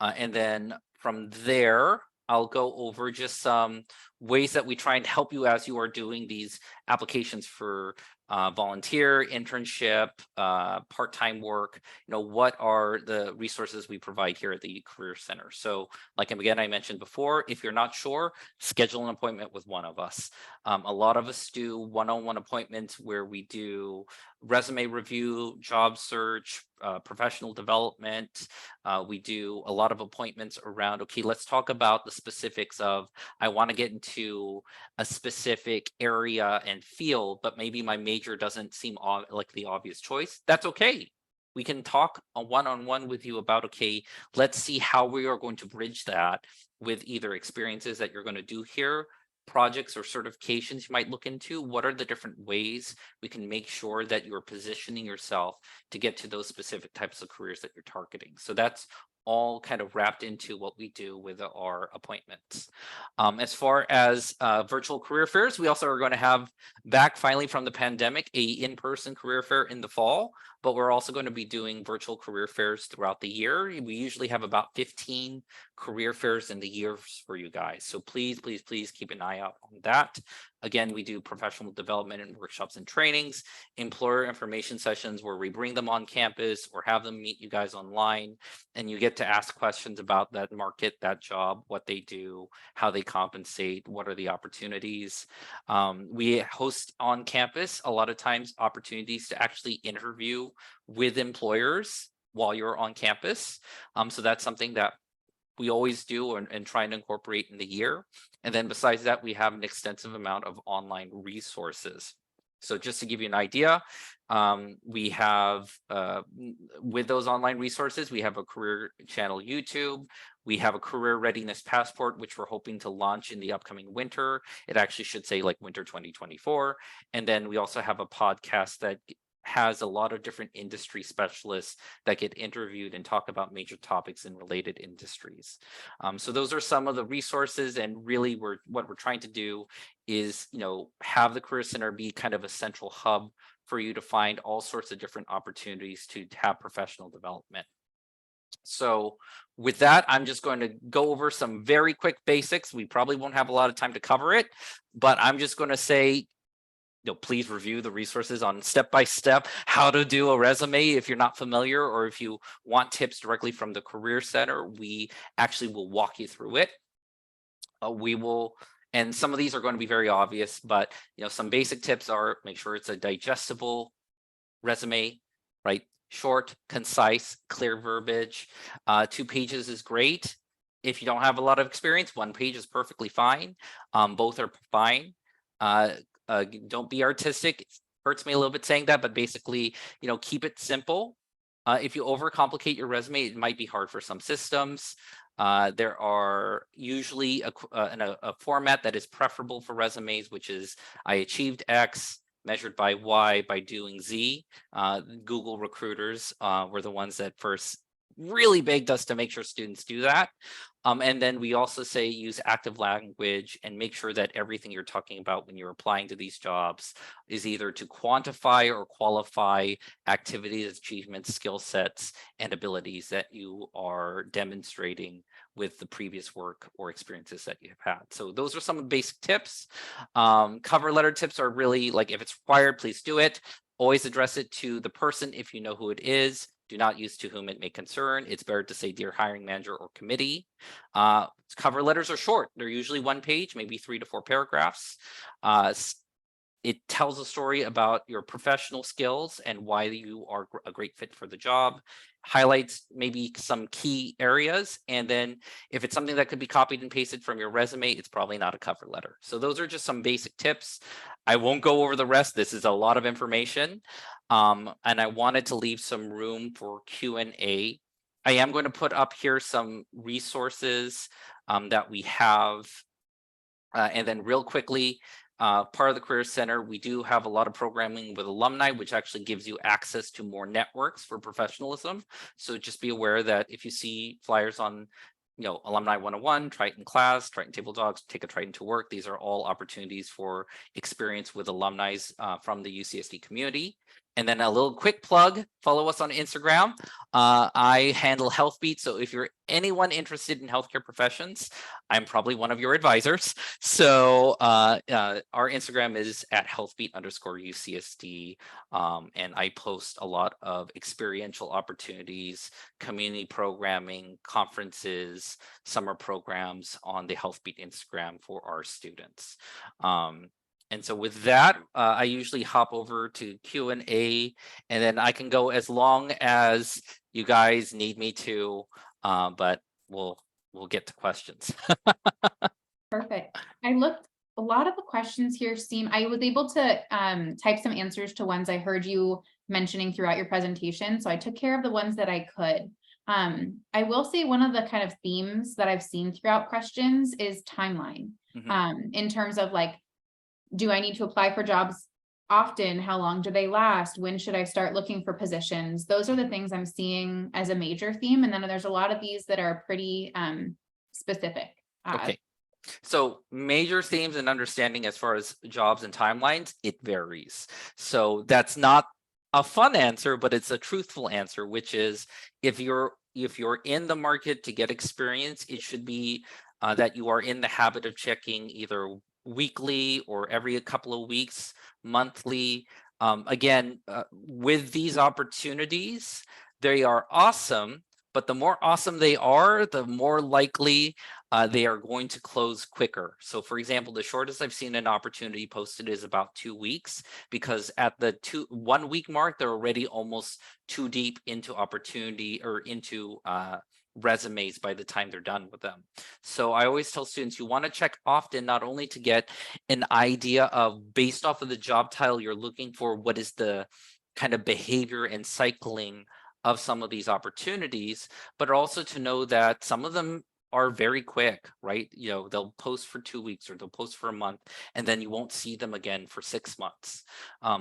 And then from there, I'll go over just some ways that we try and help you as you are doing these applications for volunteer, internship, part-time work. What are the resources we provide here at the Career Center? So like, again, I mentioned before, if you're not sure, schedule an appointment with one of us. A lot of us do one-on-one appointments where we do resume review, job search, professional development. We do a lot of appointments around, okay, let's talk about the specifics of, I want to get into a specific area and field, but maybe my major doesn't seem like the obvious choice. That's okay. We can talk a one-on-one with you about, okay, let's see how we are going to bridge that with either experiences that you're going to do here, projects or certifications you might look into. What are the different ways we can make sure that you're positioning yourself to get to those specific types of careers that you're targeting? So that's all kind of wrapped into what we do with our appointments. As far as virtual career fairs, we also are going to have back finally from the pandemic a in-person career fair in the fall, but we're also going to be doing virtual career fairs throughout the year. We usually have about 15 career fairs in the year for you guys. So please, please, please keep an eye out on that. Again, we do professional development and workshops and trainings, employer information sessions where we bring them on campus or have them meet you guys online, and you get to ask questions about that market, that job, what they do, how they compensate, what are the opportunities. We host on campus a lot of times opportunities to actually interview with employers while you're on campus. So that's something that we always do and try and incorporate in the year. And then besides that, we have an extensive amount of online resources. So just to give you an idea, we have, with those online resources, we have a career channel YouTube. We have a career readiness passport, which we're hoping to launch in the upcoming winter. It actually should say like winter 2024. And then we also have a podcast that has a lot of different industry specialists that get interviewed and talk about major topics in related industries. So those are some of the resources, and really what we're trying to do is, have the Career Center be kind of a central hub for you to find all sorts of different opportunities to have professional development. So with that, I'm just going to go over some very quick basics. We probably won't have a lot of time to cover it, but I'm just going to say, please review the resources on step-by-step how to do a resume if you're not familiar, or if you want tips directly from the Career Center, we actually will walk you through it. And some of these are going to be very obvious, but some basic tips are make sure it's a digestible resume, right? Short, concise, clear verbiage. 2 pages is great. If you don't have a lot of experience, 1 page is perfectly fine. Both are fine. Don't be artistic. It hurts me a little bit saying that, but basically, keep it simple. If you overcomplicate your resume, it might be hard for some systems. There are usually a format that is preferable for resumes, which is I achieved X measured by Y by doing Z. Google recruiters were the ones that first really begged us to make sure students do that. And then we also say use active language and make sure that everything you're talking about when you're applying to these jobs is either to quantify or qualify activities, achievements, skill sets, and abilities that you are demonstrating with the previous work or experiences that you've had. So those are some of the basic tips. Cover letter tips are really like, if it's required, please do it. Always address it to the person if you know who it is. Do not use to whom it may concern. It's better to say dear hiring manager or committee. Cover letters are short. They're usually 1 page, maybe 3 to 4 paragraphs. It tells a story about your professional skills and why you are a great fit for the job, highlights maybe some key areas. And then if it's something that could be copied and pasted from your resume, it's probably not a cover letter. So those are just some basic tips. I won't go over the rest. This is a lot of information. And I wanted to leave some room for Q&A. I am going to put up here some resources that we have. And then real quickly, part of the Career Center, we do have a lot of programming with alumni, which actually gives you access to more networks for professionalism. So just be aware that if you see flyers on, Alumni 101, Triton class, Triton Table Dogs, Take a Triton to Work, these are all opportunities for experience with alumni from the UCSD community. And then a little quick plug, follow us on Instagram. I handle HealthBeat. So if you're anyone interested in healthcare professions, I'm probably one of your advisors. So our Instagram is at healthbeat_UCSD. And I post a lot of experiential opportunities, community programming, conferences, summer programs on the HealthBeat Instagram for our students. And so with that, I usually hop over to Q&A, and then I can go as long as you guys need me to, but we'll get to questions. Perfect. A lot of the questions here I was able to type some answers to ones I heard you mentioning throughout your presentation. So I took care of the ones that I could. I will say one of the kind of themes that I've seen throughout questions is timeline. In terms of like, do I need to apply for jobs often? How long do they last? When should I start looking for positions? Those are the things I'm seeing as a major theme. And then there's a lot of these that are pretty specific. Okay. So major themes and understanding as far as jobs and timelines, it varies. So that's not a fun answer, but it's a truthful answer, which is if you're in the market to get experience, it should be that you are in the habit of checking either weekly or every couple of weeks, monthly. Again, with these opportunities, they are awesome, but the more awesome they are, the more likely they are going to close quicker. So for example, the shortest I've seen an opportunity posted is about 2 weeks, because at the 1 week mark, they're already almost too deep into opportunity or into resumes by the time they're done with them. So I always tell students you want to check often, not only to get an idea of, based off of the job title you're looking for, what is the kind of behavior and cycling of some of these opportunities, but also to know that some of them are very quick, right? They'll post for 2 weeks or they'll post for a month, and then you won't see them again for 6 months.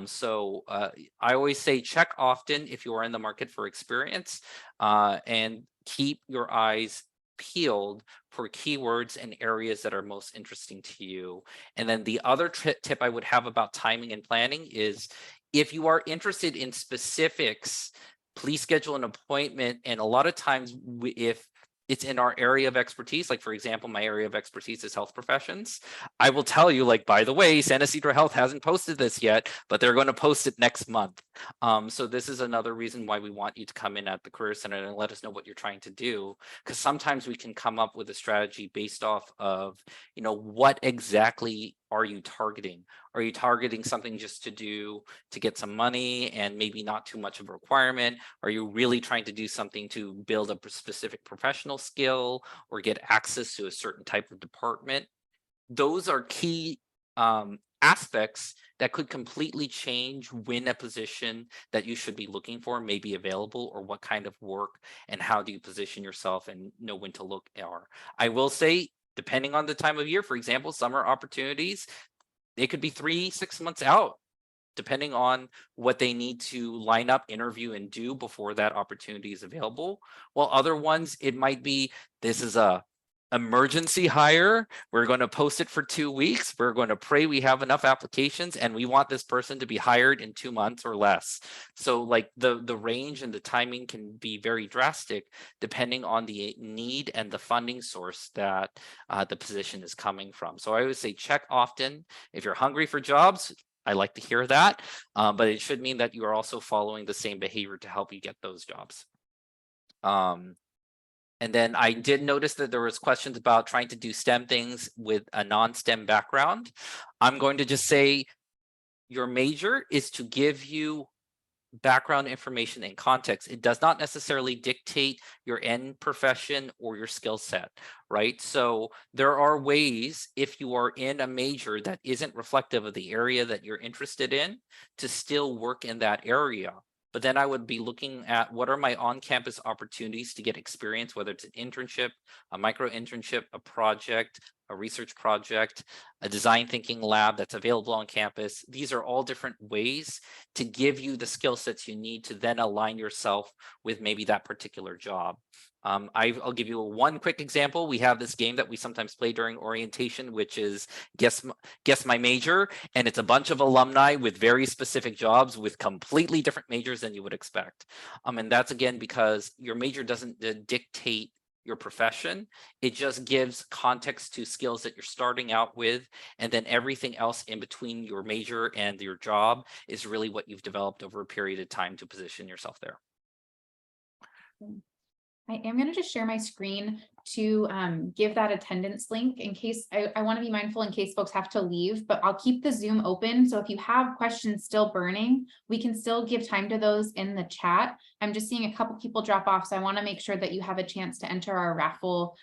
So I always say check often if you are in the market for experience, and keep your eyes peeled for keywords and areas that are most interesting to you. And then the other tip I would have about timing and planning is, if you are interested in specifics, please schedule an appointment. And a lot of times, if it's in our area of expertise, like for example, my area of expertise is health professions, I will tell you, like, by the way, San Ysidro Health hasn't posted this yet, but they're going to post it next month. So this is another reason why we want you to come in at the Career Center and let us know what you're trying to do, because sometimes we can come up with a strategy based off of, what exactly are you targeting? Are you targeting something just to get some money and maybe not too much of a requirement? Are you really trying to do something to build a specific professional skill or get access to a certain type of department? Those are key aspects that could completely change when a position that you should be looking for may be available, or what kind of work and how do you position yourself and know when to look are. I will say, depending on the time of year, for example, summer opportunities, they could be 3, 6 months out, depending on what they need to line up, interview, and do before that opportunity is available. While other ones, it might be, this is a emergency hire. We're going to post it for 2 weeks. We're going to pray we have enough applications, and we want this person to be hired in 2 months or less. So like the range and the timing can be very drastic depending on the need and the funding source that the position is coming from. So I would say check often. If you're hungry for jobs, I like to hear that, but it should mean that you are also following the same behavior to help you get those jobs. And then I did notice that there was questions about trying to do STEM things with a non-STEM background. I'm going to just say your major is to give you background information and context. It does not necessarily dictate your end profession or your skill set, right? So there are ways, if you are in a major that isn't reflective of the area that you're interested in, to still work in that area. But then I would be looking at, what are my on-campus opportunities to get experience, whether it's an internship, a micro internship, a project, a research project, a design thinking lab that's available on campus. These are all different ways to give you the skill sets you need to then align yourself with maybe that particular job. I'll give you one quick example. We have this game that we sometimes play during orientation, which is guess my major, and it's a bunch of alumni with very specific jobs with completely different majors than you would expect. And that's again because your major doesn't dictate your profession. It just gives context to skills that you're starting out with, and then everything else in between your major and your job is really what you've developed over a period of time to position yourself there. I am going to just share my screen to give that attendance link in case I want to be mindful in case folks have to leave, but I'll keep the Zoom open. So if you have questions still burning, we can still give time to those in the chat. I'm just seeing a couple people drop off, so I want to make sure that you have a chance to enter our raffle.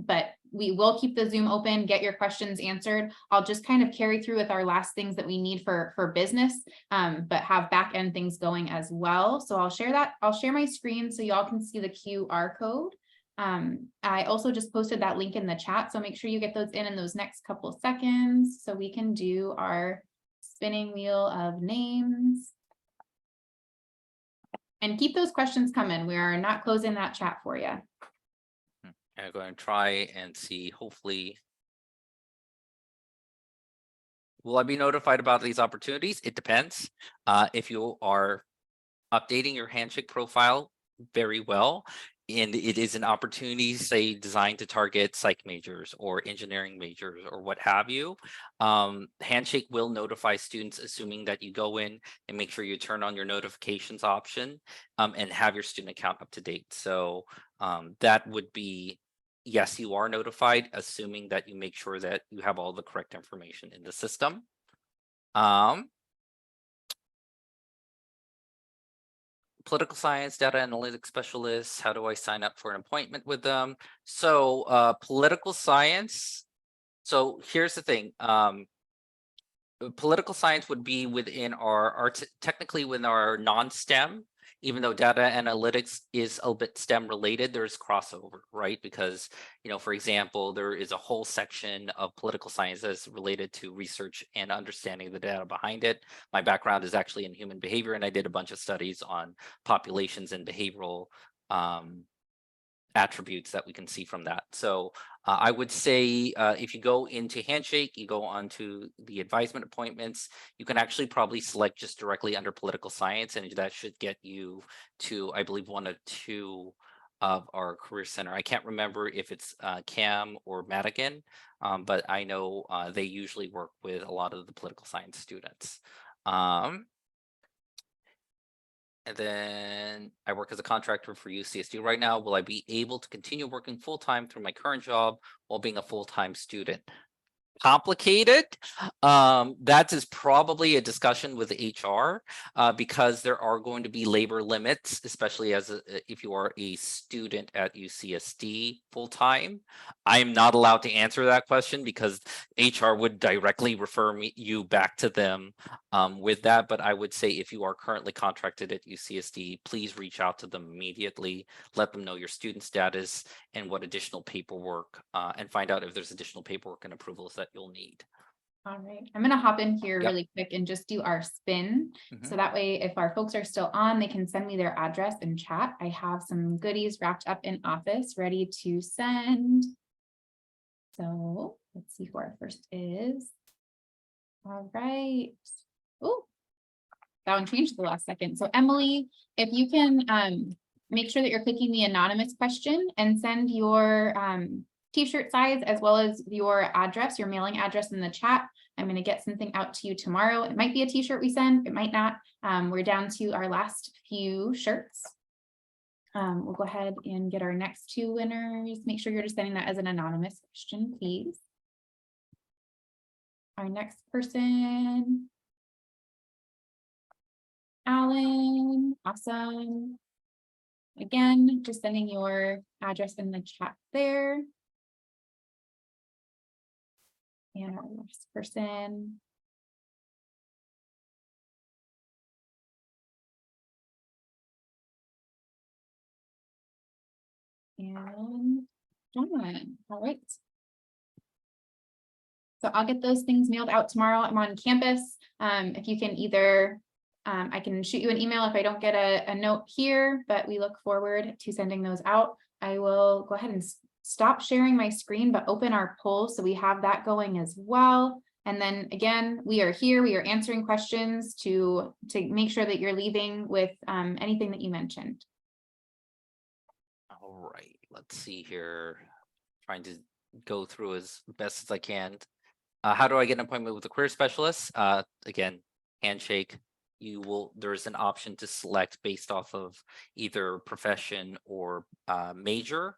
But we will keep the Zoom open, get your questions answered. I'll just kind of carry through with our last things that we need for business, but have back end things going as well. So I'll share that. I'll share my screen so y'all can see the QR code. I also just posted that link in the chat, so make sure you get those in those next couple of seconds so we can do our spinning wheel of names. And keep those questions coming. We are not closing that chat for you. I'm going to try and see, hopefully. Will I be notified about these opportunities? It depends. If you are updating your Handshake profile very well, and it is an opportunity, say, designed to target psych majors or engineering majors or what have you, Handshake will notify students, assuming that you go in and make sure you turn on your notifications option and have your student account up to date. So that would be, yes, you are notified, assuming that you make sure that you have all the correct information in the system. Political science, data analytics specialists, how do I sign up for an appointment with them? So political science, so here's the thing. Political science would be within our technically within our non-STEM, even though data analytics is a bit STEM related, there's crossover, right? Because, for example, there is a whole section of political science that's related to research and understanding the data behind it. My background is actually in human behavior, and I did a bunch of studies on populations and behavioral attributes that we can see from that. So I would say if you go into Handshake, you go onto the advisement appointments, you can actually probably select just directly under political science, and that should get you to, I believe, one or two of our career center. I can't remember if it's CAM or Madigan, but I know they usually work with a lot of the political science students. And then I work as a contractor for UCSD right now. Will I be able to continue working full-time through my current job while being a full-time student? complicated. That is probably a discussion with HR because there are going to be labor limits, especially if you are a student at UCSD full-time. I am not allowed to answer that question because HR would directly refer you back to them with that. But I would say if you are currently contracted at UCSD, please reach out to them immediately, let them know your student status and what additional paperwork and find out if there's additional paperwork and approvals that you'll need. All right, I'm gonna hop in here Yep. really quick and just do our spin. So Mhm. that way, if our folks are still on, they can send me their address in chat. I have some goodies wrapped up in Office ready to send. So let's see who our first is. All right. Oh, that one changed at the last second. So Emily, if you can make sure that you're clicking the anonymous question and send your t-shirt size as well as your address, your mailing address in the chat. I'm going to get something out to you tomorrow. It might be a t-shirt we send, it might not. We're down to our last few shirts. We'll go ahead and get our next two winners. Make sure you're just sending that as an anonymous question, please. Our next person, Alan, awesome. Again, just sending your address in the chat there. And our last person. And John, all right. So I'll get those things mailed out tomorrow. I'm on campus. If you can either, I can shoot you an email if I don't get a note here, but we look forward to sending those out. I will go ahead and stop sharing my screen, but open our poll so we have that going as well. And then again, we are here, we are answering questions to make sure that you're leaving with anything that you mentioned. All right, let's see here. Trying to go through as best as I can. How do I get an appointment with a career specialist? Again, handshake. There's an option to select based off of either profession or major.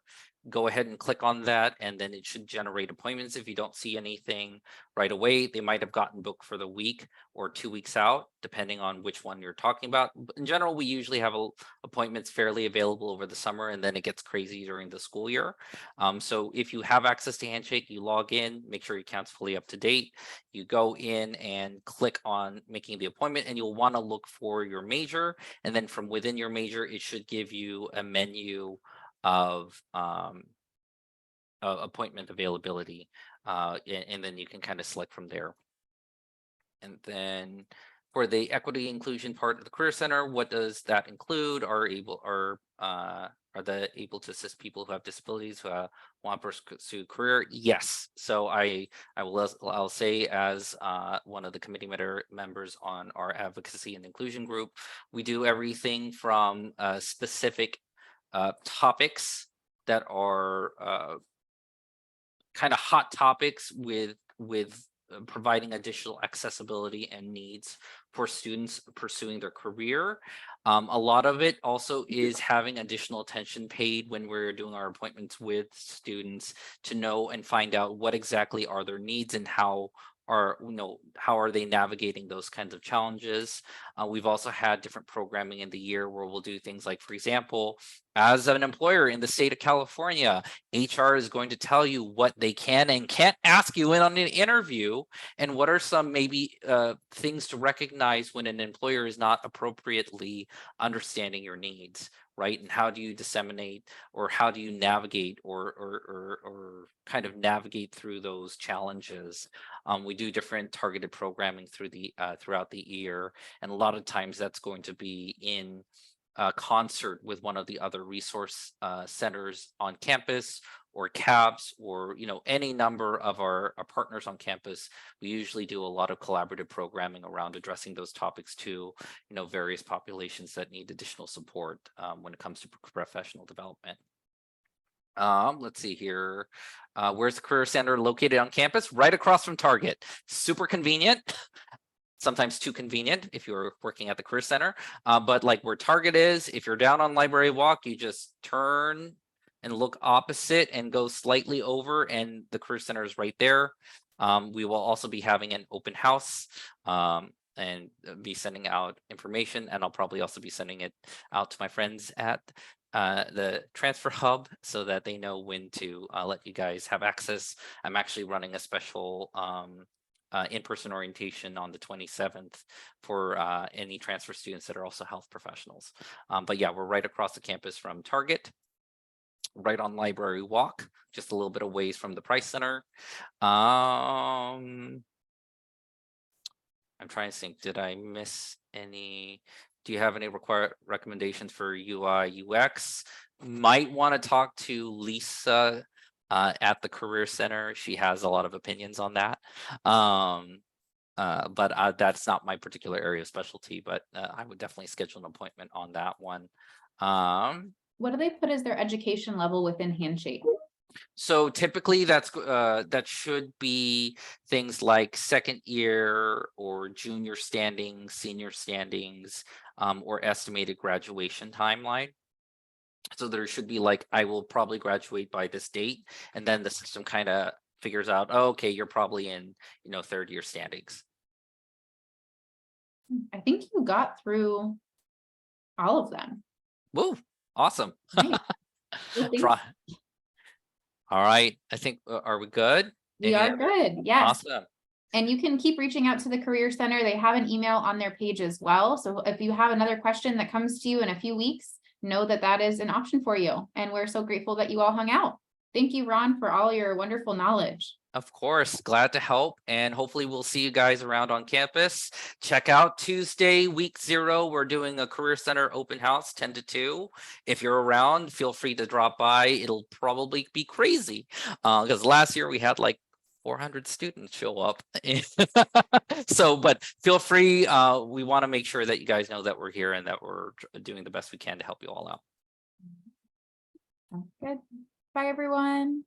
Go ahead and click on that, and then it should generate appointments. If you don't see anything right away, they might have gotten booked for the week or 2 weeks out, depending on which one you're talking about. But in general, we usually have appointments fairly available over the summer, and then it gets crazy during the school year. So if you have access to Handshake, you log in, make sure your account's fully up to date. You go in and click on making the appointment, and you'll want to look for your major. And then from within your major, it should give you a menu of appointment availability, and then you can kind of select from there. And then for the equity inclusion part of the Career Center, what does that include? Are they able to assist people who have disabilities who want to pursue career? Yes. So I'll say as one of the committee members on our advocacy and inclusion group, we do everything from specific topics that are kind of hot topics with providing additional accessibility and needs for students pursuing their career. A lot of it also is having additional attention paid when we're doing our appointments with students to know and find out what exactly are their needs and how are they navigating those kinds of challenges. We've also had different programming in the year where we'll do things like, for example, as an employer in the state of California, HR is going to tell you what they can and can't ask you in on an interview, and what are some maybe things to recognize when an employer is not appropriately understanding your needs, right? And how do you disseminate, or how do you navigate or kind of navigate through those challenges? We do different targeted programming throughout the year, and a lot of times that's going to be in concert with one of the other resource centers on campus, or CAPS, or any number of our partners on campus. We usually do a lot of collaborative programming around addressing those topics to various populations that need additional support when it comes to professional development. Let's see here. Where's the Career Center located on campus? Right across from Target. Super convenient. Sometimes too convenient if you're working at the Career Center. But like where Target is, if you're down on Library Walk, you just turn and look opposite and go slightly over, and the Career Center is right there. We will also be having an open house and be sending out information, and I'll probably also be sending it out to my friends at the transfer hub so that they know when to let you guys have access. I'm actually running a special in-person orientation on the 27th for any transfer students that are also health professionals. But yeah, we're right across the campus from Target, right on Library Walk, just a little bit of ways from the Price Center. I'm trying to think, did I miss any? Do you have any recommendations for UI UX? Might want to talk to Lisa at the Career Center. She has a lot of opinions on that. But that's not my particular area of specialty, but I would definitely schedule an appointment on that one. What do they put as their education level within Handshake? So typically that should be things like second year or junior standings, senior standings, or estimated graduation timeline. So there should be like, I will probably graduate by this date, and then the system kind of figures out, oh, okay, you're probably in, third year standings. I think you got through all of them. Woo, awesome. Nice. Well, Try. All right, I think, are we good? We are good, yes. Awesome. And you can keep reaching out to the Career Center. They have an email on their page as well. So if you have another question that comes to you in a few weeks, know that that is an option for you. And we're so grateful that you all hung out. Thank you, Ron, for all your wonderful knowledge. Of course, glad to help, and hopefully we'll see you guys around on campus. Check out Tuesday, week 0. We're doing a Career Center open house 10 to 2. If you're around, feel free to drop by. It'll probably be crazy because last year we had like 400 students show up. So, but feel free. We want to make sure that you guys know that we're here and that we're doing the best we can to help you all out. Good. Bye, everyone.